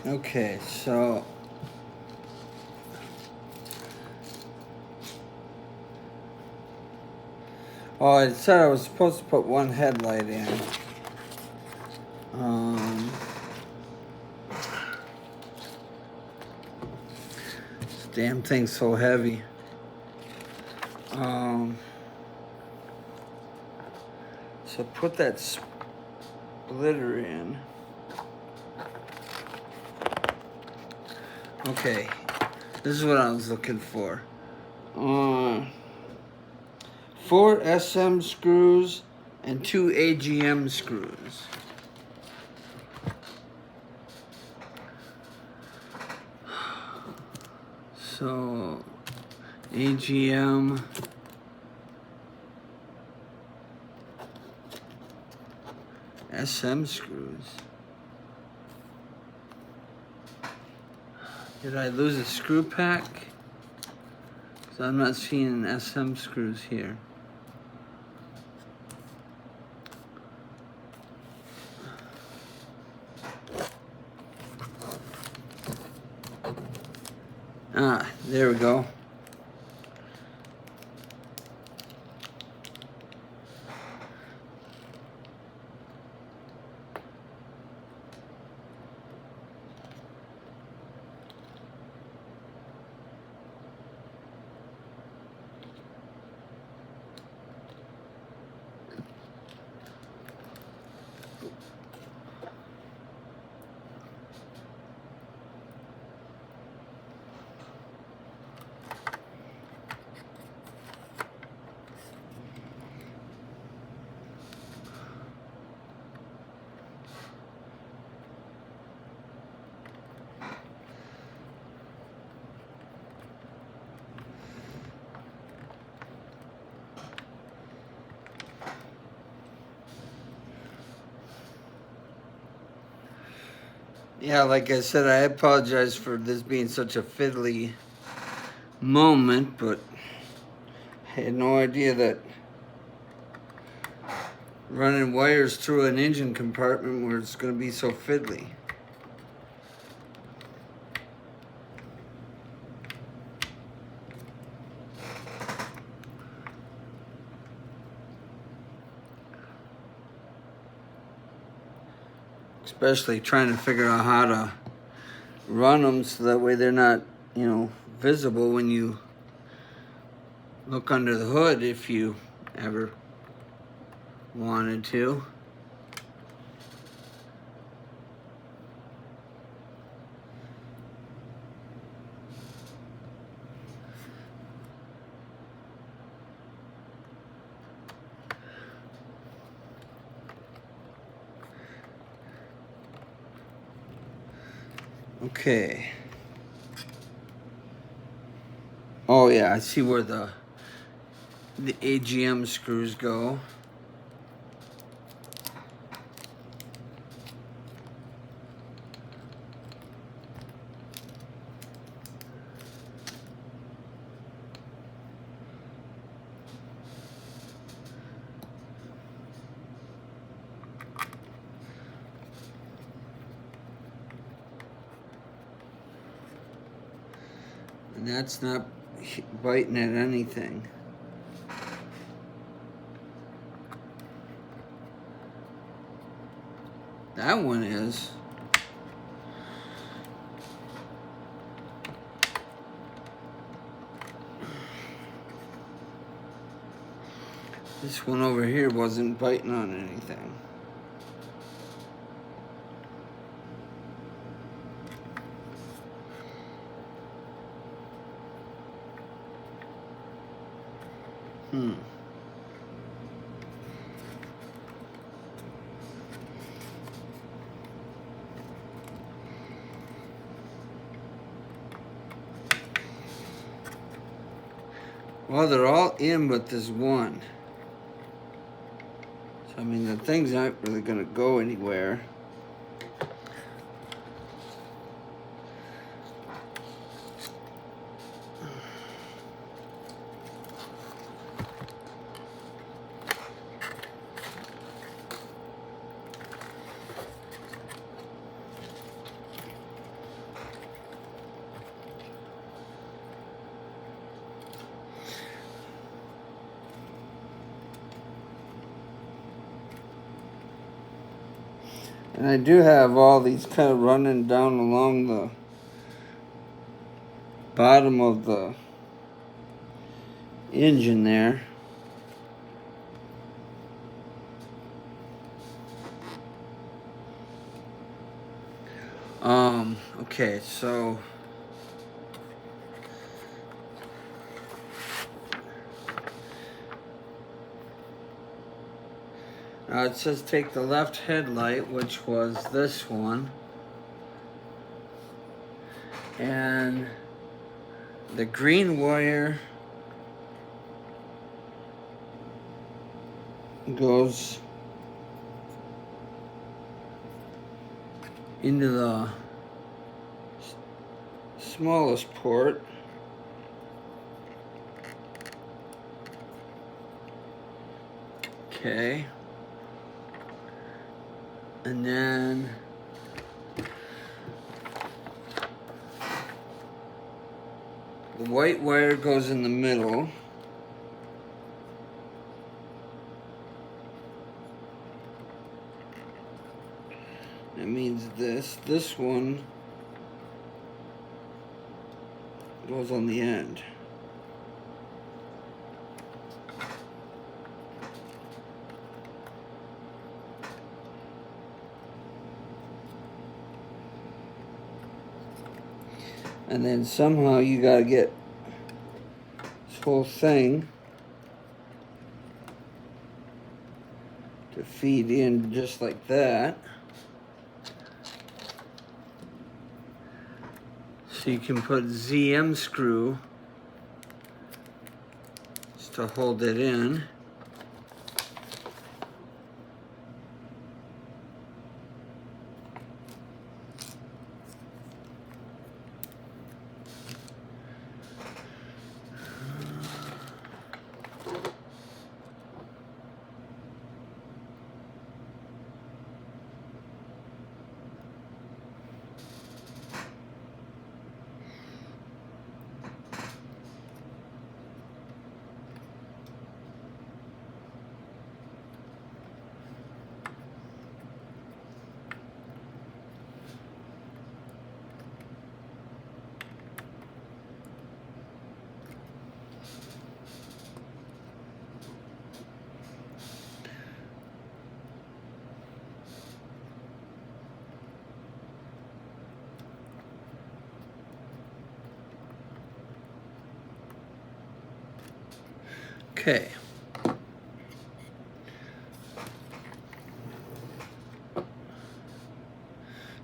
Okay, so oh, it said I was supposed to put one headlight in. This damn thing's so heavy. So put that splitter in. Okay, this is what I was looking for. 4 SM screws and 2 AGM screws. So AGM, SM screws. Did I lose a screw pack? So I'm not seeing SM screws here. Ah, there we go. Yeah, like I said, I apologize for this being such a fiddly moment, but I had no idea that running wires through an engine compartment where it's going to be so fiddly. Especially trying to figure out how to run them so that way they're not, visible when you look under the hood if you ever wanted to. Okay. Oh yeah, I see where the AGM screws go. And that's not biting at anything. That one is. This one over here wasn't biting on anything. Well, they're all in but this one. So, I mean, the thing's not really going to go anywhere. And I do have all these kind of running down along the bottom of the engine there. Okay, so now it says take the left headlight, which was this one, and the green wire goes into the smallest port. Okay. And then the white wire goes in the middle. That means this one goes on the end. And then somehow you gotta get this whole thing to feed in just like that. So you can put ZM screw just to hold it in. Okay.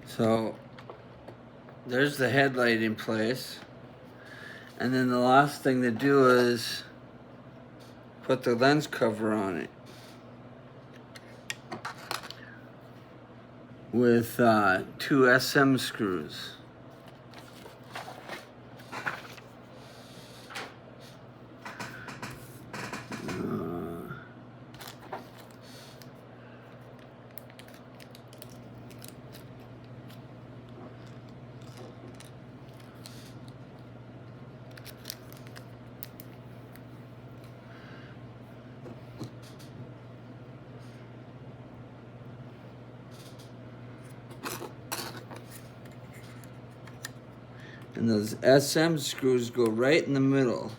So there's the headlight in place. And then the last thing to do is put the lens cover on it with 2 SM screws. And those SM screws go right in the middle.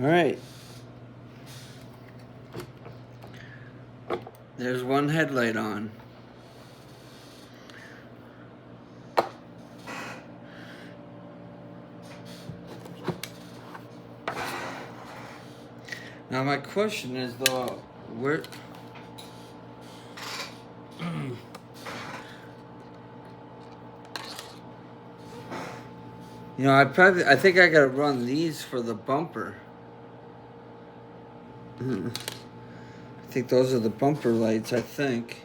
All right. There's one headlight on. Now my question is though, You know, I think I gotta run these for the bumper. I think those are the bumper lights, I think.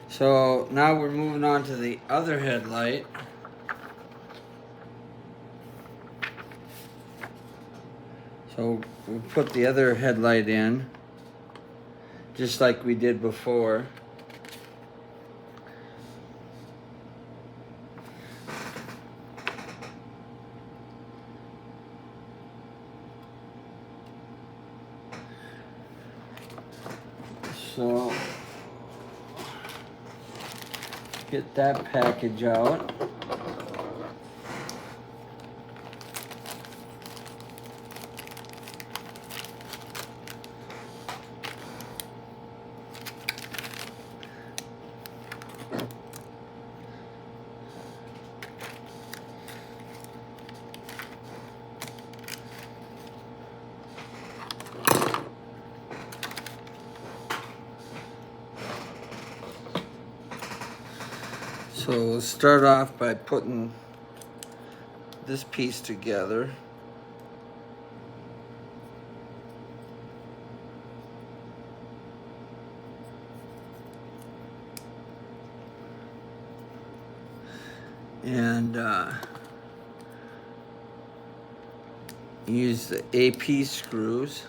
So now we're moving on to the other headlight. So we'll put the other headlight in, just like we did before. So get that package out. So we'll start off by putting this piece together. And use the AP screws.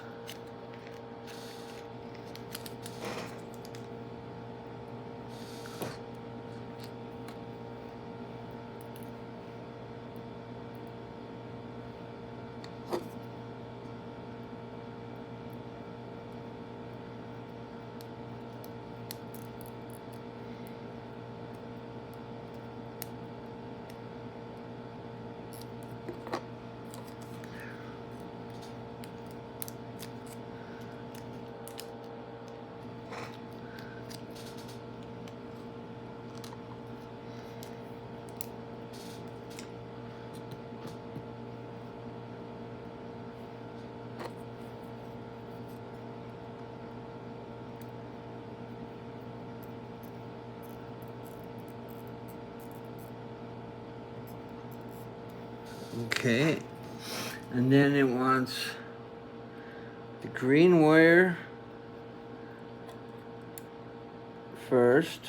Okay, and then it wants the green wire first.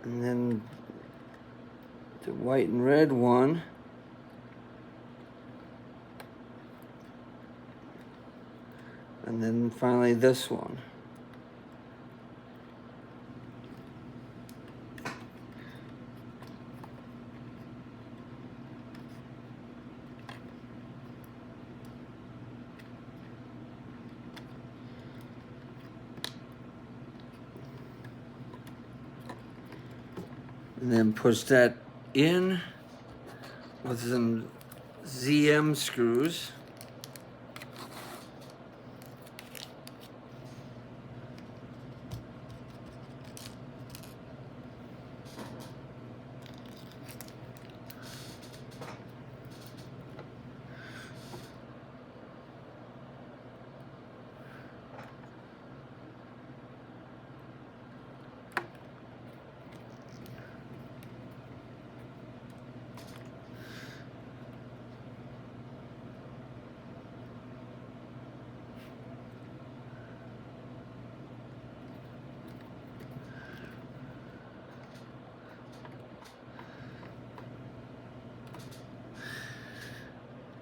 And then the white and red one. And then finally this one. And then push that in with some ZM screws.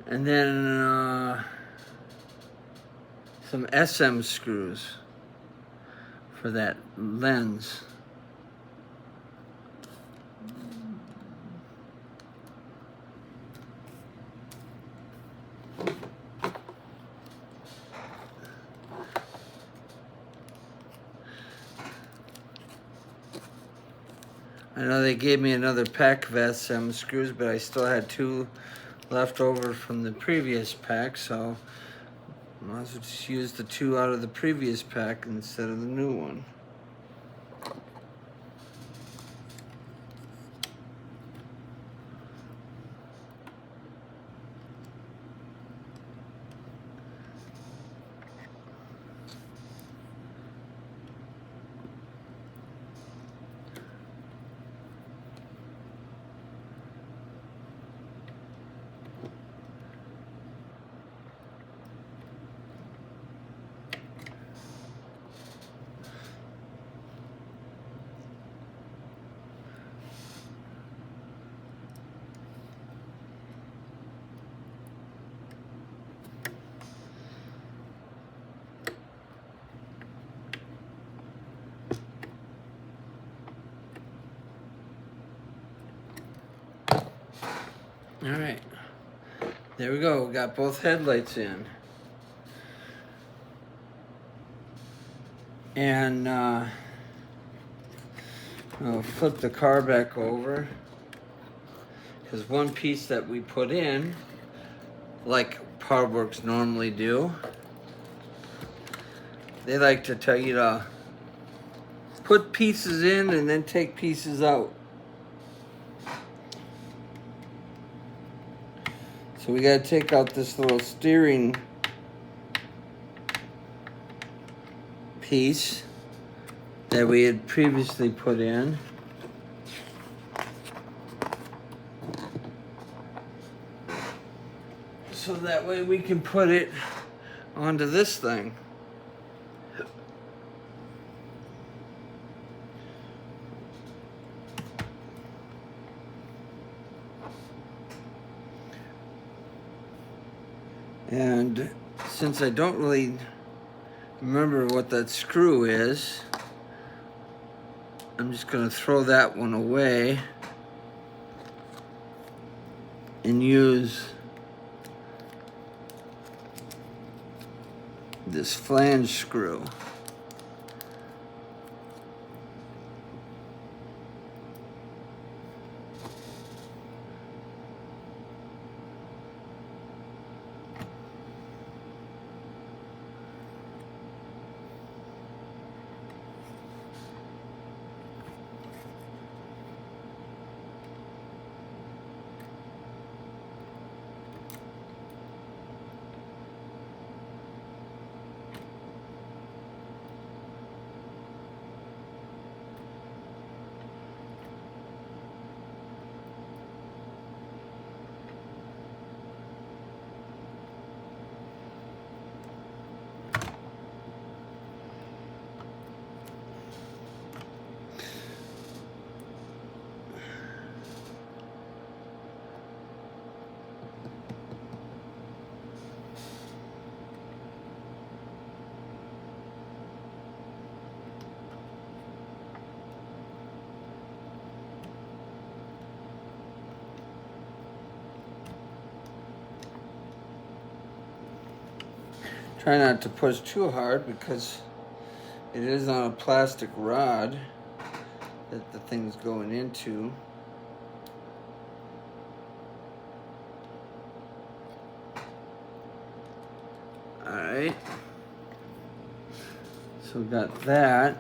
And then some SM screws for that lens. I know they gave me another pack of SM screws, but I still had 2 left over from the previous pack, so I might as well just use the 2 out of the previous pack instead of the new one. All right, there we go. We got both headlights in. And I'll flip the car back over, because one piece that we put in, like Powerworks normally do, they like to tell you to put pieces in and then take pieces out. So we got to take out this little steering piece that we had previously put in. So that way we can put it onto this thing. And since I don't really remember what that screw is, I'm just going to throw that one away and use this flange screw. Try not to push too hard because it is on a plastic rod that the thing's going into. Alright. So we got that.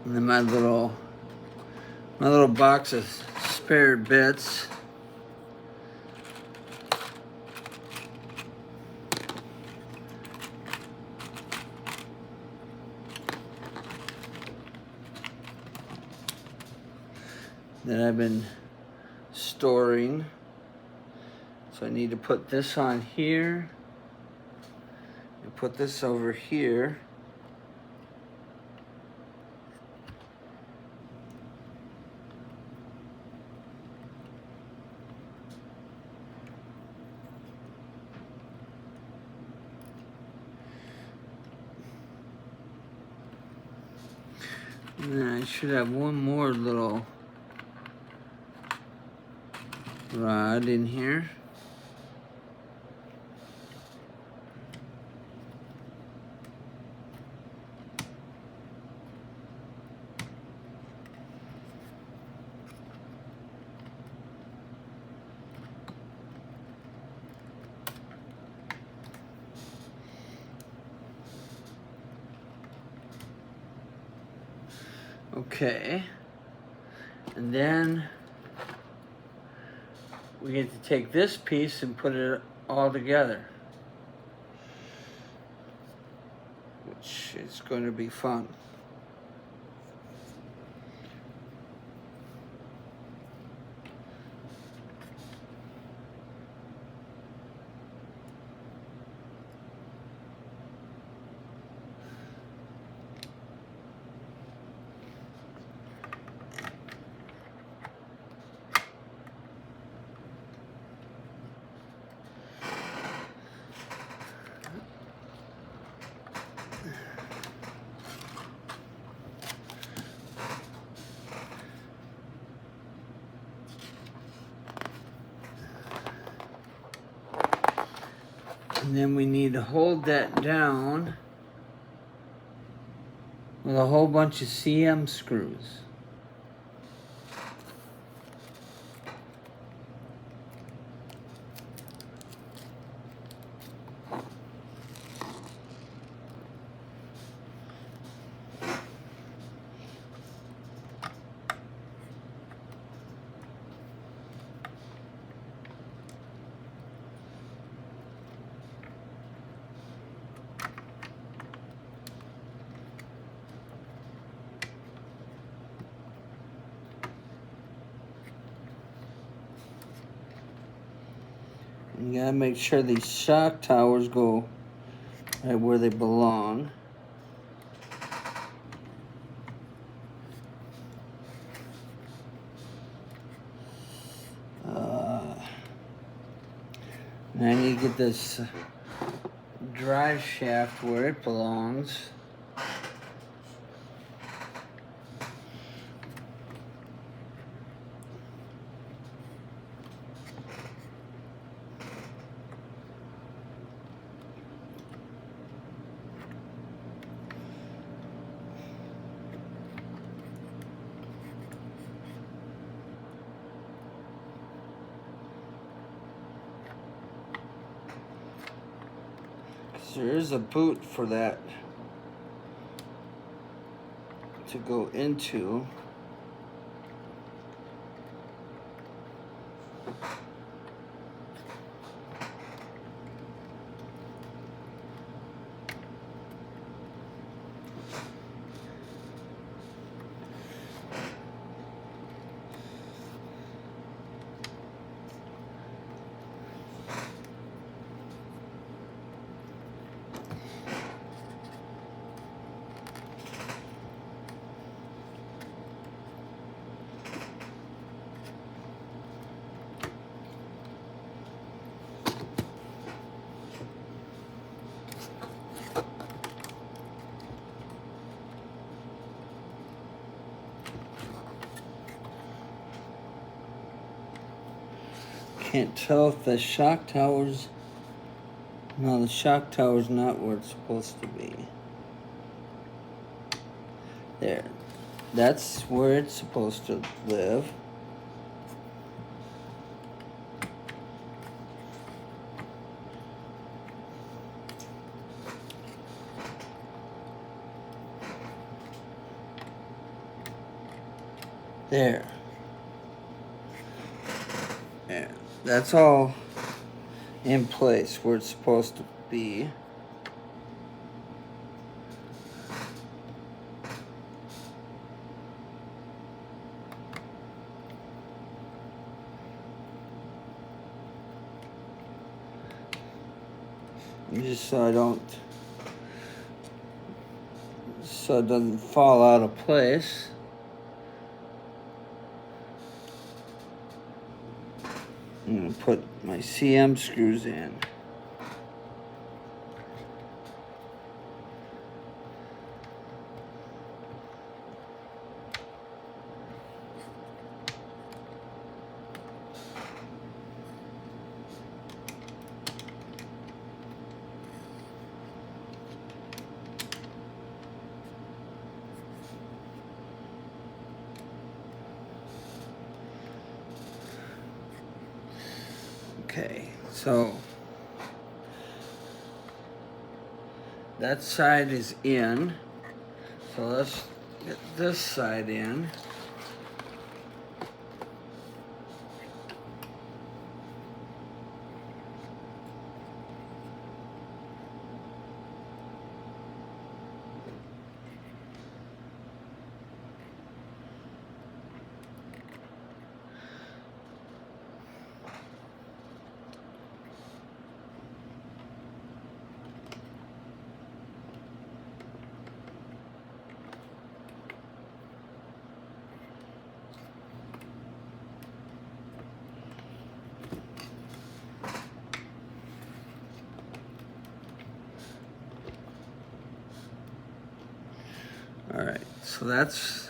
And then my little box of spare bits. That I've been storing. So I need to put this on here and put this over here. And then I should have one more little rod in here. Okay, and then we get to take this piece and put it all together, which is going to be fun. And then we need to hold that down with a whole bunch of CM screws. You gotta make sure these shock towers go right where they belong. And then you get this drive shaft where it belongs. There is a boot for that to go into. Can't tell if the shock tower's... No, the shock tower's not where it's supposed to be. There. That's where it's supposed to live. There. There. That's all in place where it's supposed to be. Just so it doesn't fall out of place. I'm going to put my CM screws in. Okay, so that side is in. So let's get this side in. All right, so that's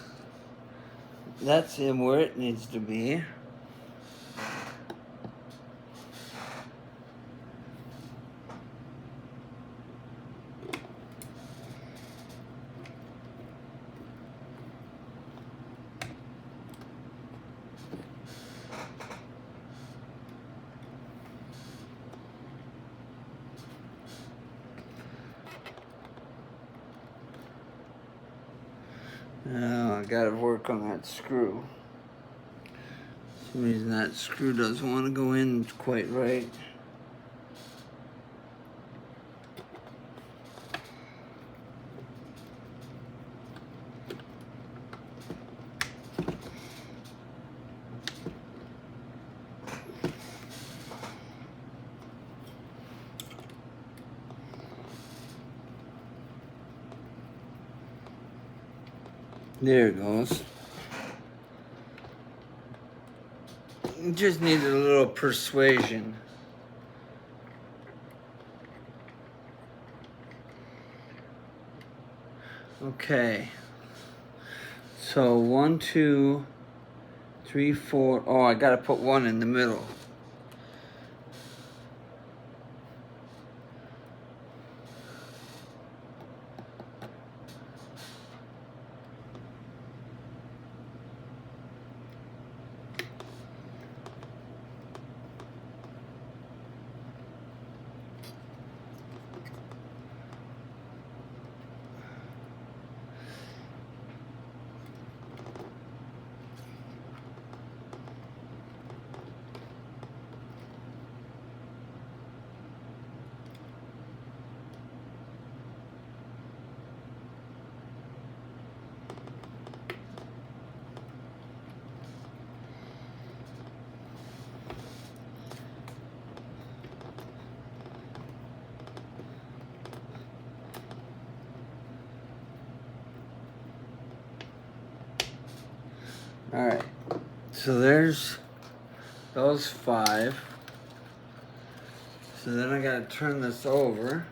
in where it needs to be. Now I gotta work on that screw. For some reason that screw doesn't want to go in quite right. There it goes. You just needed a little persuasion. Okay. So 1, 2, 3, 4. Oh, I gotta put one in the middle. All right. So there's those 5. So then I gotta turn this over.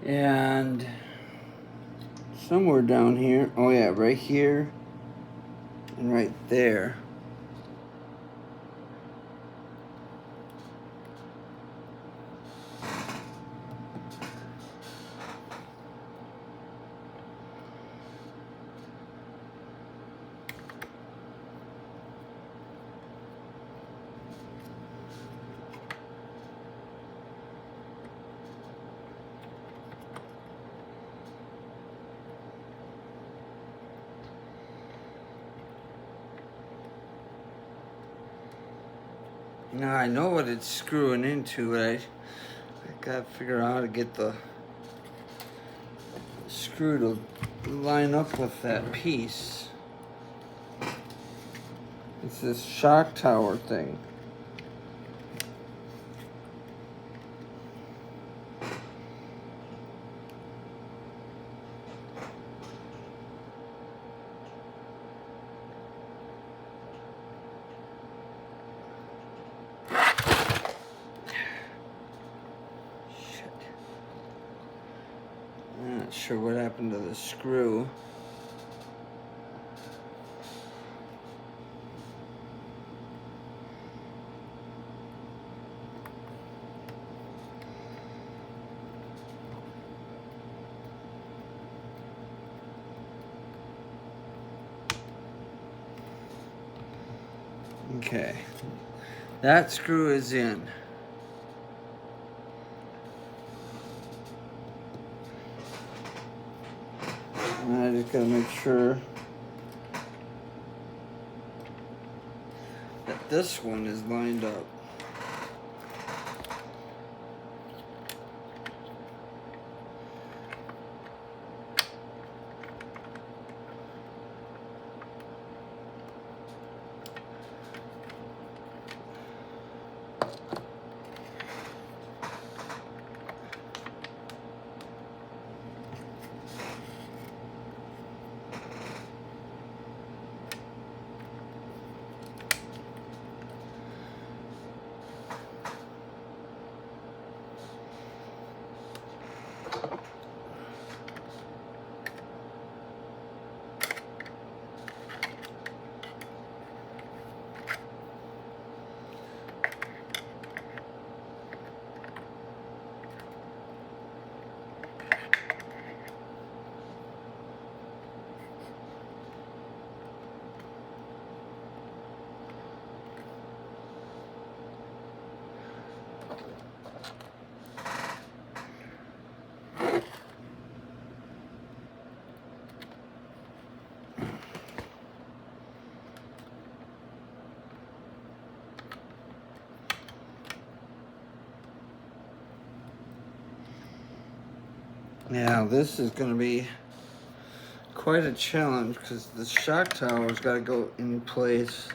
And somewhere down here, oh yeah, right here and right there. Now I know what it's screwing into, but I gotta figure out how to get the screw to line up with that piece. It's this shock tower thing. I'm not sure what happened to the screw. Okay, that screw is in. And I just gotta make sure that this one is lined up. Now this is going to be quite a challenge because the shock tower's got to go in place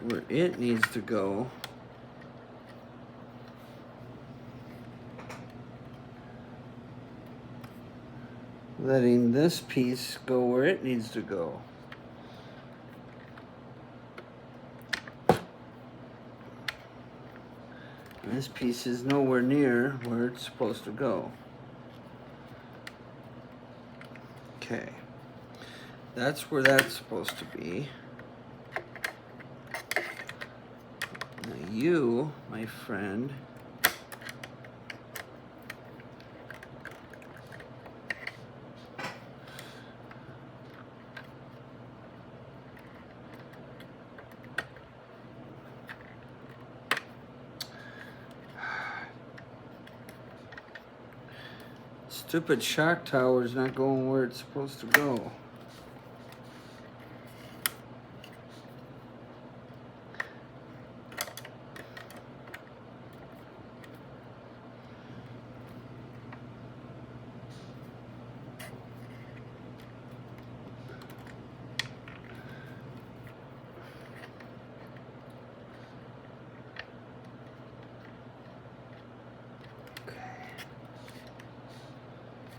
where it needs to go. Letting this piece go where it needs to go. And this piece is nowhere near where it's supposed to go. Okay, that's where that's supposed to be. Now you, my friend, stupid shock tower is not going where it's supposed to go.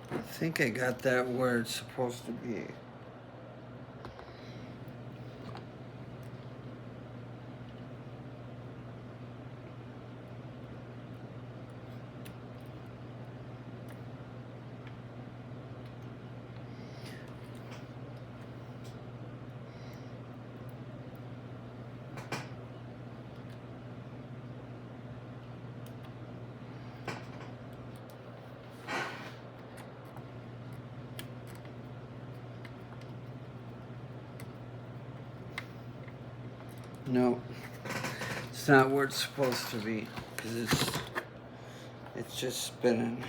I think I got that where it's supposed to be. No, it's not where it's supposed to be because it's just spinning.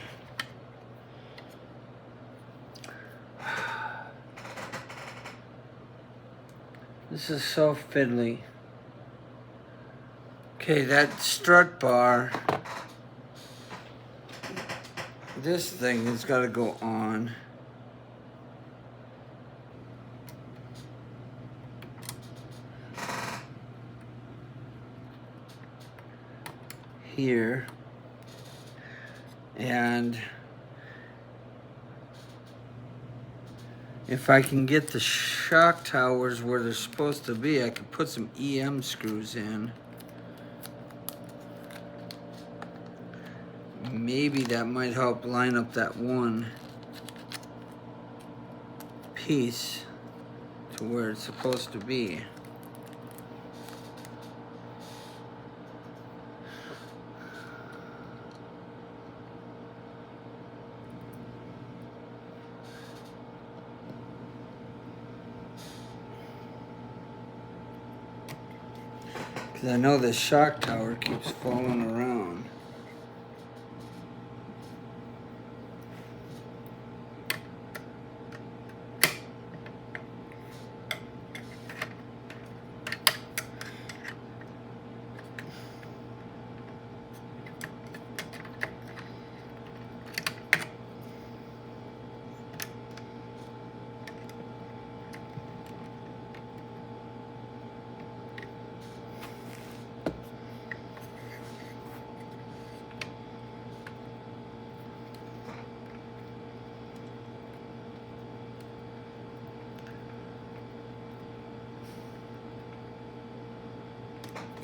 This is so fiddly. Okay, that strut bar, this thing has got to go on. Here, and if I can get the shock towers where they're supposed to be, I could put some EM screws in. Maybe that might help line up that one piece to where it's supposed to be. Because I know this shock tower keeps falling around.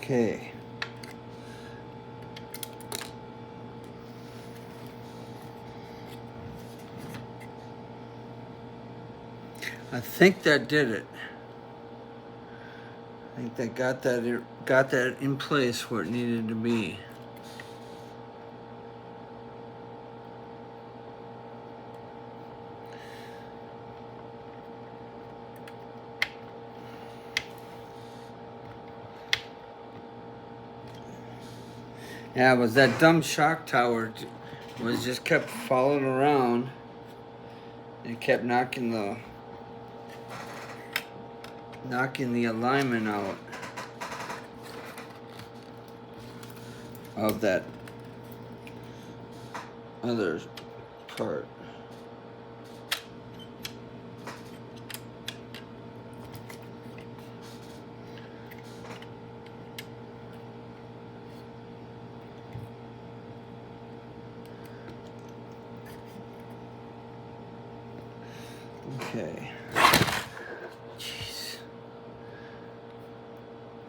Okay. I think that did it. I think that got that in place where it needed to be. Yeah, it was that dumb shock tower was just kept falling around and kept knocking the alignment out of that other part. Okay. Jeez.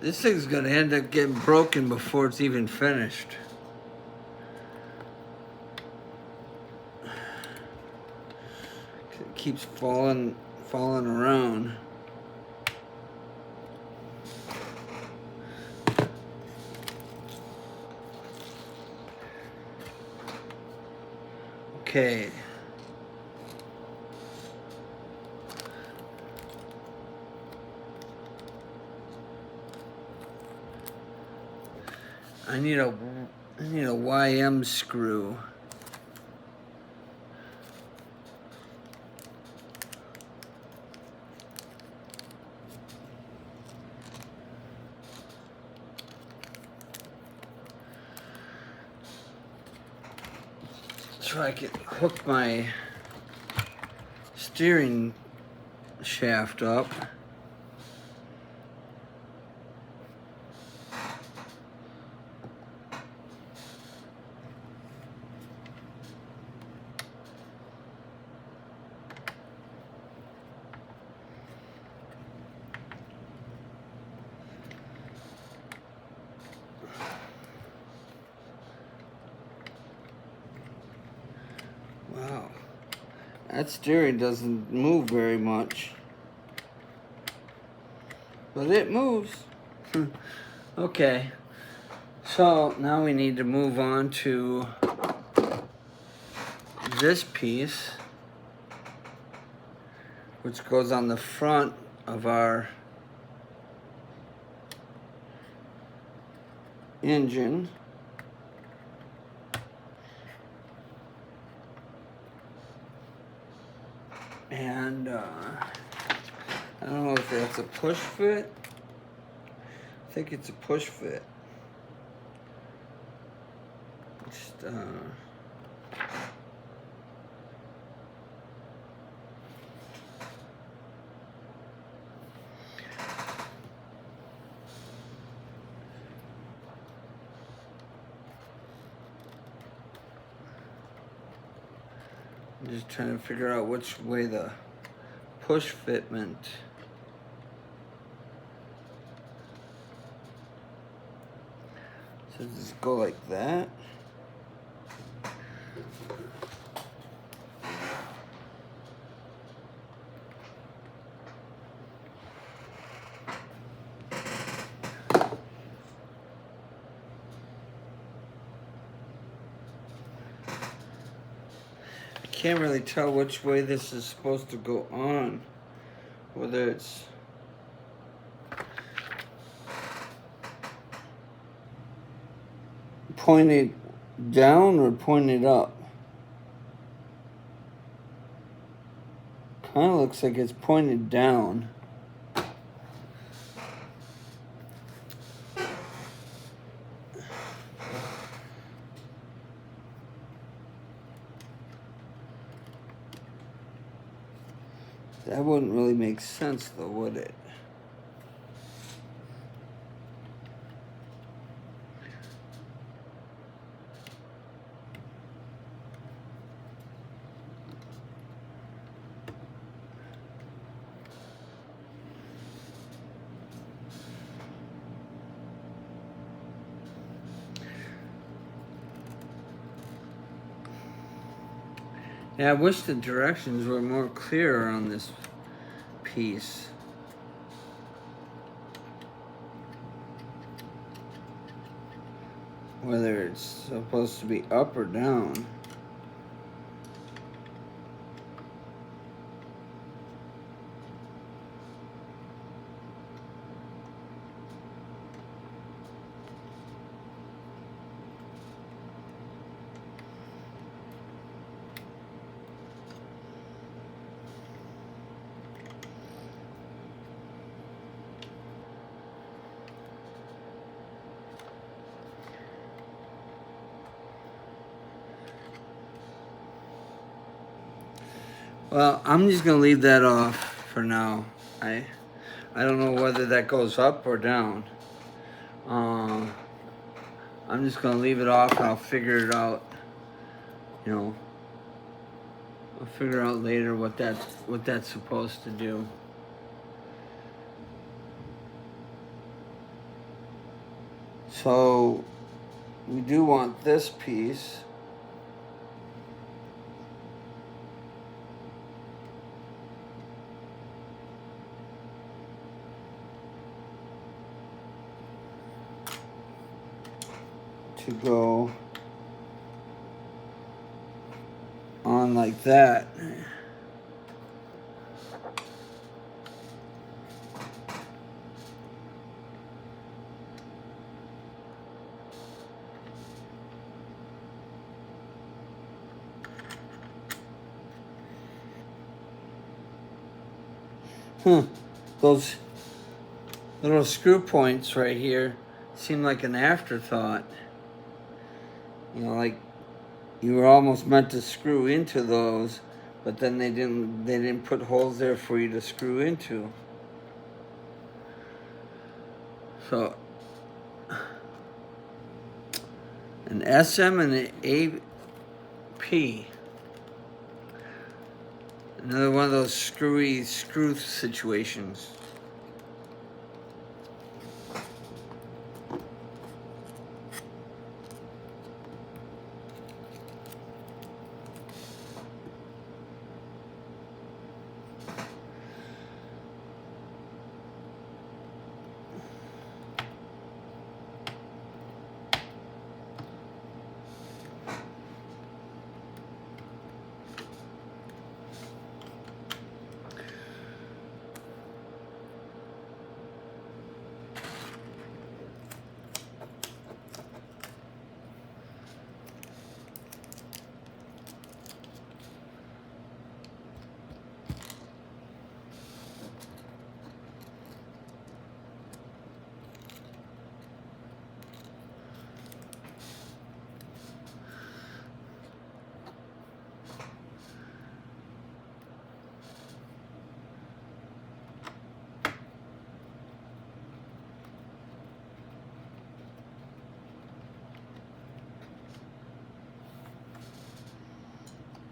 This thing's gonna end up getting broken before it's even finished. It keeps falling around. Okay. I need a YM screw. So I can hook my steering shaft up. Wow, that steering doesn't move very much, but it moves. Okay, so now we need to move on to this piece, which goes on the front of our engine. And I don't know if that's a push fit. I think it's a push fit. Just, I'm just trying to figure out which way the push fitment. So just go like that. I can't really tell which way this is supposed to go on, whether it's pointed down or pointed up. Kind of looks like it's pointed down. That wouldn't really make sense though, would it? Yeah, I wish the directions were more clear on this piece. Whether it's supposed to be up or down. Well, I'm just gonna leave that off for now. I don't know whether that goes up or down. I'm just gonna leave it off and I'll figure it out. You know, I'll figure out later what that's supposed to do. So we do want this piece. To go on like that. Those little screw points right here seem like an afterthought. You know, like you were almost meant to screw into those, but then they didn't put holes there for you to screw into. So an SM and an AP. Another one of those screw situations.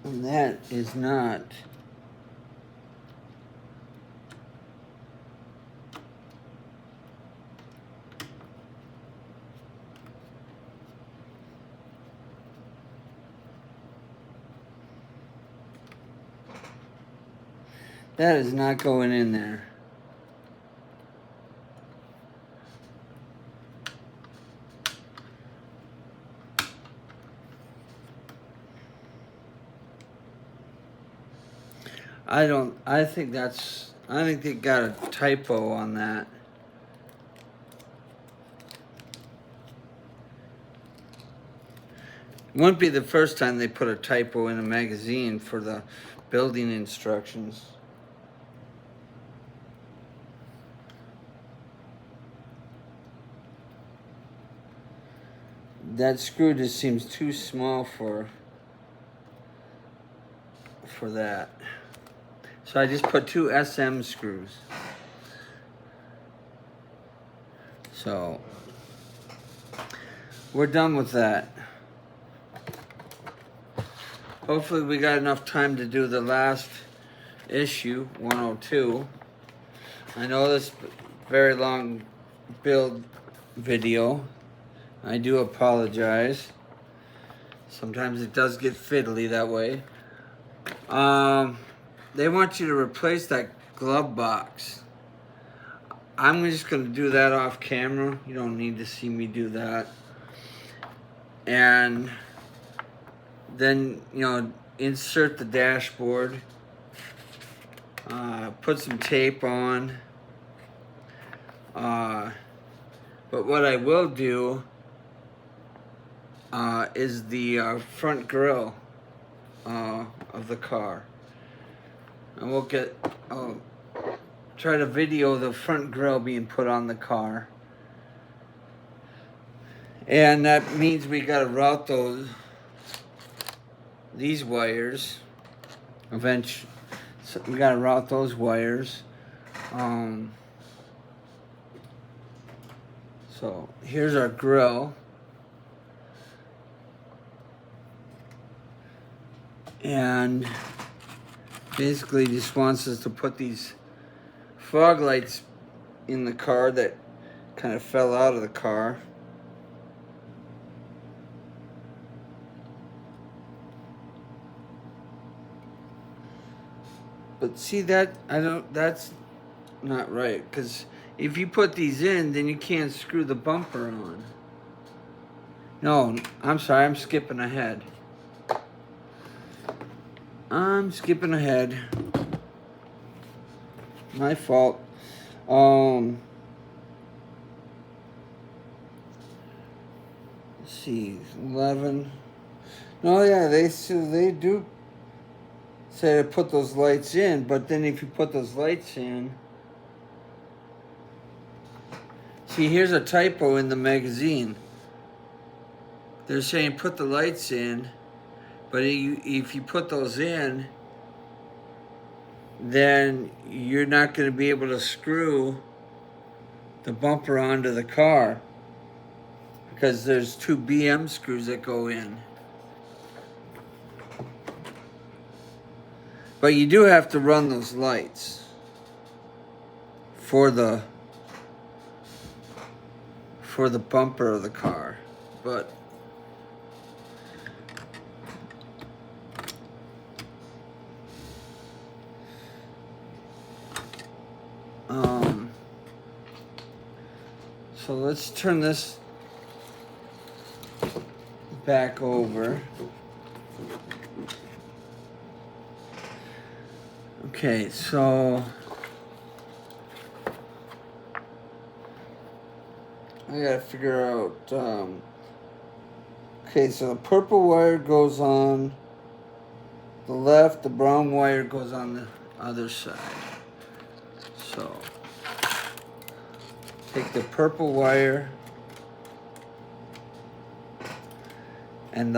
And that is not going in there. I think they got a typo on that. It wouldn't be the first time they put a typo in a magazine for the building instructions. That screw just seems too small for that. So I just put 2 SM screws. So we're done with that. Hopefully we got enough time to do the last issue, 102. I know this very long build video. I do apologize. Sometimes it does get fiddly that way. They want you to replace that glove box. I'm just going to do that off camera. You don't need to see me do that. And then, you know, insert the dashboard. Put some tape on. But what I will do is the front grille of the car. And I'll try to video the front grille being put on the car. And that means we gotta route these wires eventually. So we gotta route those wires. So here's our grill. And basically just wants us to put these fog lights in the car that kind of fell out of the car. But see that, that's not right, because if you put these in, then you can't screw the bumper on. No, I'm sorry, I'm skipping ahead. My fault. Let's see, 11. No, yeah, they do say to put those lights in, but then if you put those lights in, see, here's a typo in the magazine. They're saying put the lights in, but if you put those in, then you're not going to be able to screw the bumper onto the car because there's 2 BM screws that go in. But you do have to run those lights for the bumper of the car. But so let's turn this back over. Okay, so I gotta figure out, okay, so the purple wire goes on the left, the brown wire goes on the other side. So take the purple wire and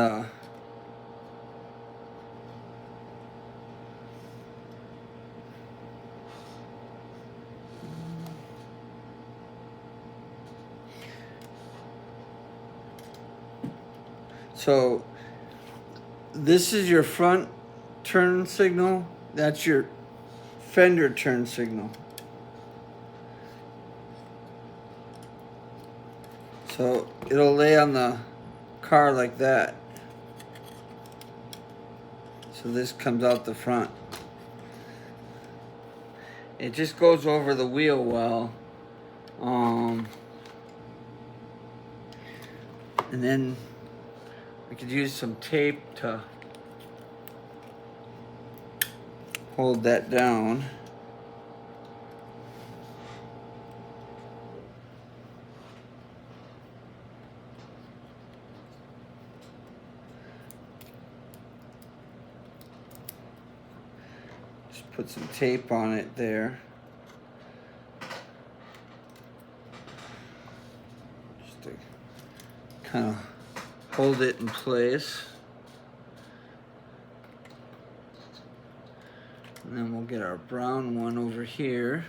so this is your front turn signal, that's your fender turn signal. So it'll lay on the car like that. So this comes out the front. It just goes over the wheel well. And then we could use some tape to hold that down. Just put some tape on it there. Just to kind of hold it in place. And then we'll get our brown one over here.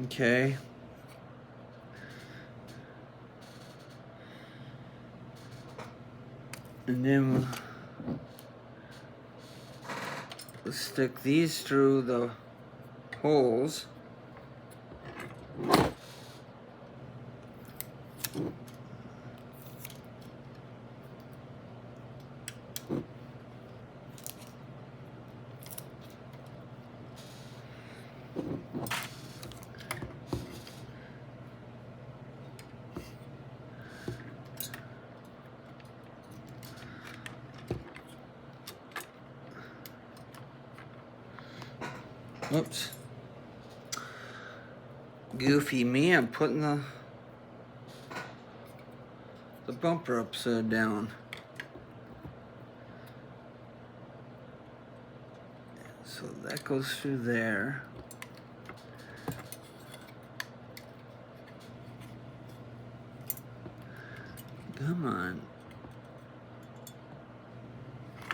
Okay. And then we'll stick these through the holes. Oops. Goofy me, I'm putting the bumper upside down. So that goes through there. Come on.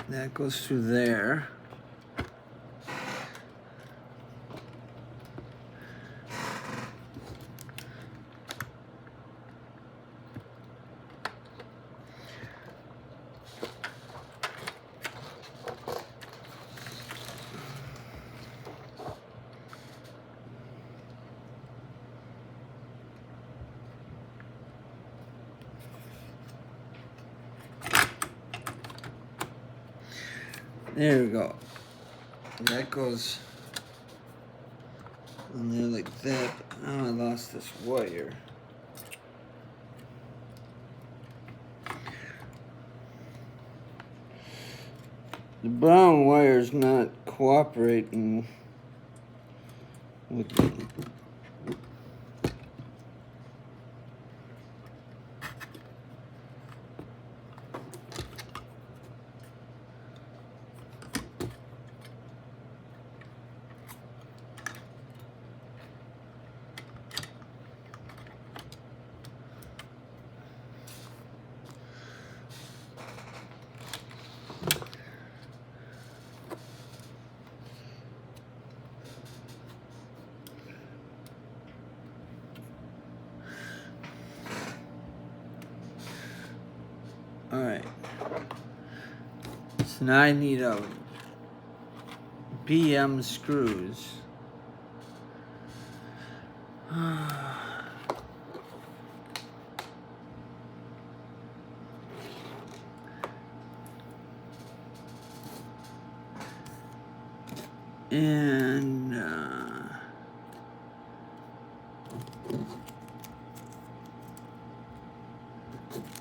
That goes through there. There we go. That goes on there like that. Oh, I lost this wire. The brown wire's not cooperating with me. Alright. So now I need a BM screws. And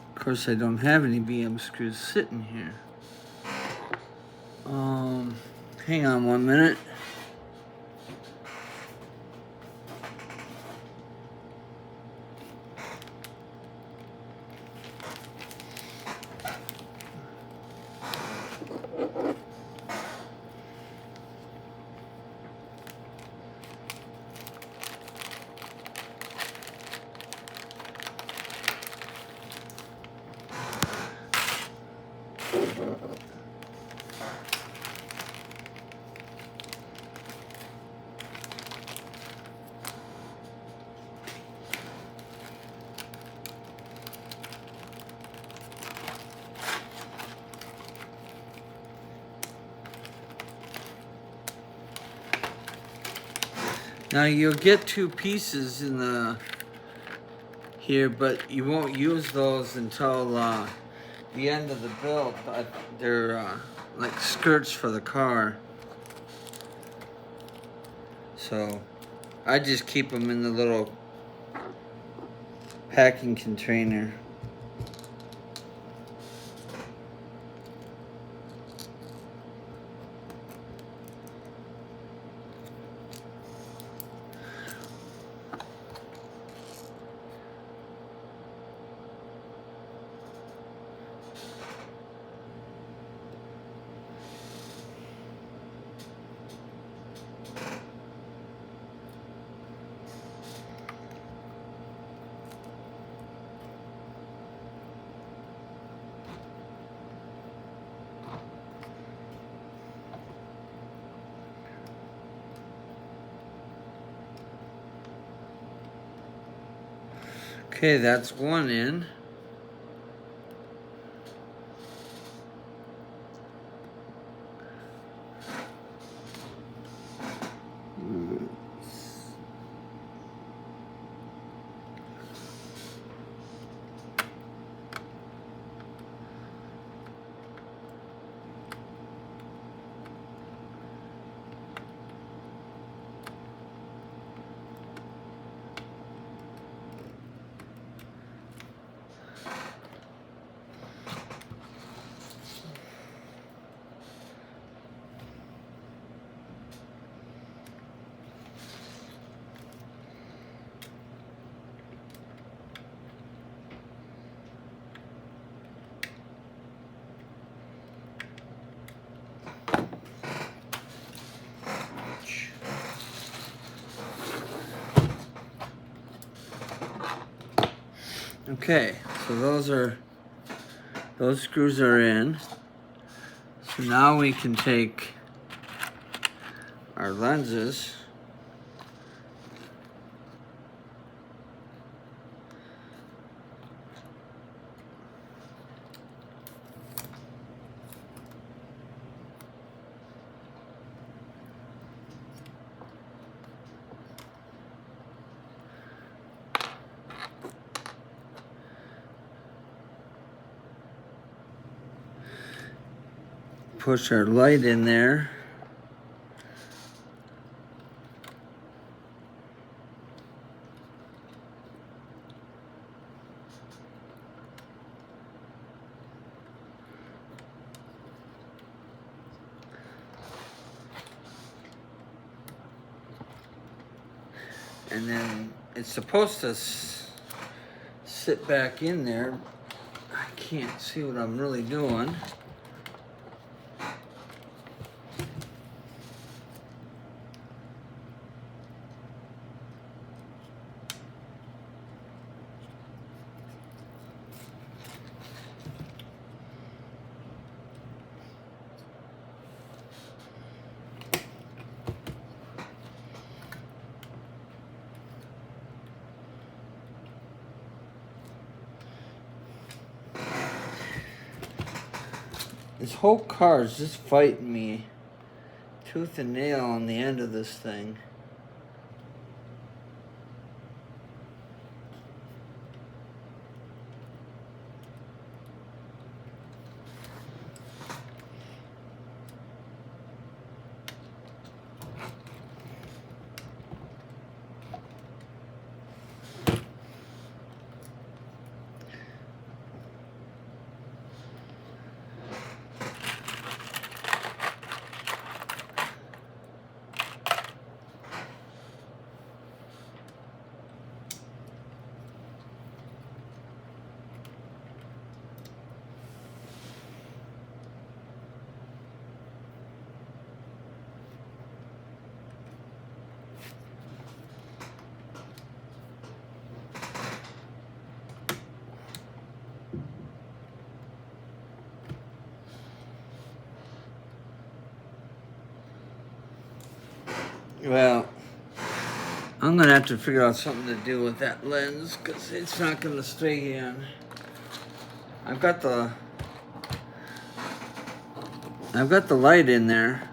of course I don't have any BM screws sitting here. Hang on 1 minute. Now you'll get two pieces in the here, but you won't use those until the end of the build. They're like skirts for the car. So I just keep them in the little packing container. Okay, that's one in. Okay, so those are Those screws are in. So now we can take our lenses push our light in there. And then it's supposed to sit back in there. I can't see what I'm really doing. This whole car is just fighting me tooth and nail on the end of this thing. Well, I'm gonna have to figure out something to do with that lens because it's not gonna stay in. I've got the light in there.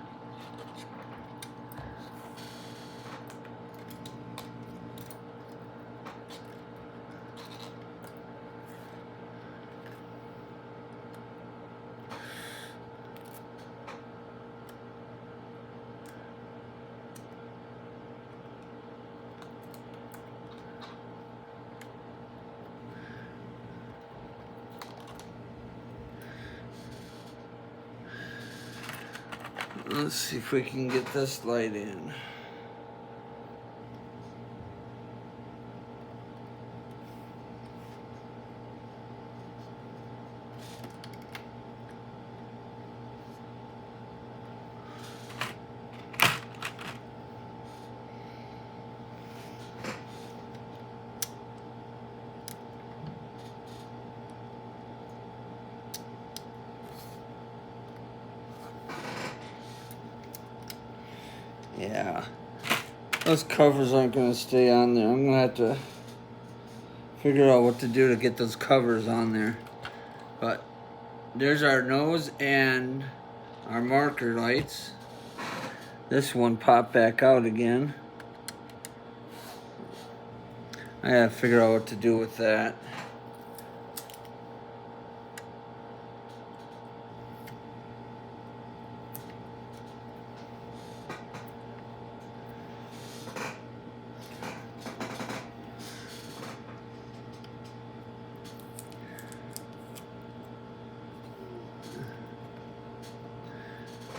Let's see if we can get this light in. Yeah, those covers aren't going to stay on there. I'm going to have to figure out what to do to get those covers on there. But there's our nose and our marker lights. This one popped back out again. I gotta figure out what to do with that.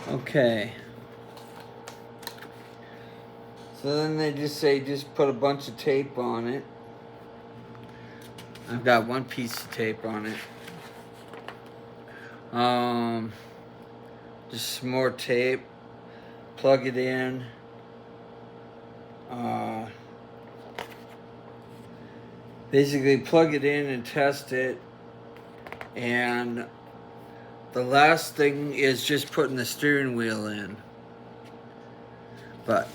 Okay. So then they just say just put a bunch of tape on it. I've got one piece of tape on it. Just some more tape. Plug it in. Basically plug it in and test it. And The last thing is just putting the steering wheel in. But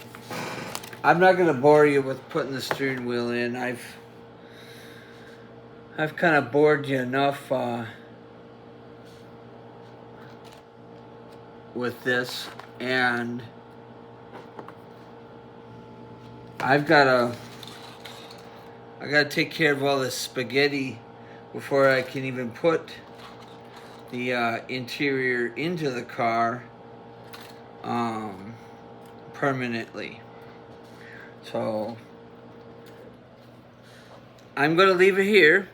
I'm not going to bore you with putting the steering wheel in. I've kind of bored you enough with this, and I gotta take care of all this spaghetti before I can even put the interior into the car permanently. So I'm gonna leave it here.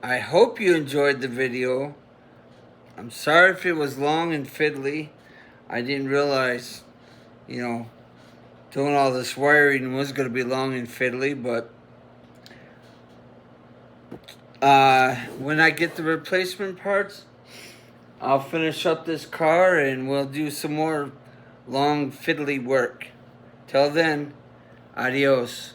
I hope you enjoyed the video. I'm sorry if it was long and fiddly. I didn't realize, you know, doing all this wiring was going to be long and fiddly, but when I get the replacement parts, I'll finish up this car and we'll do some more long fiddly work. Till then, adios.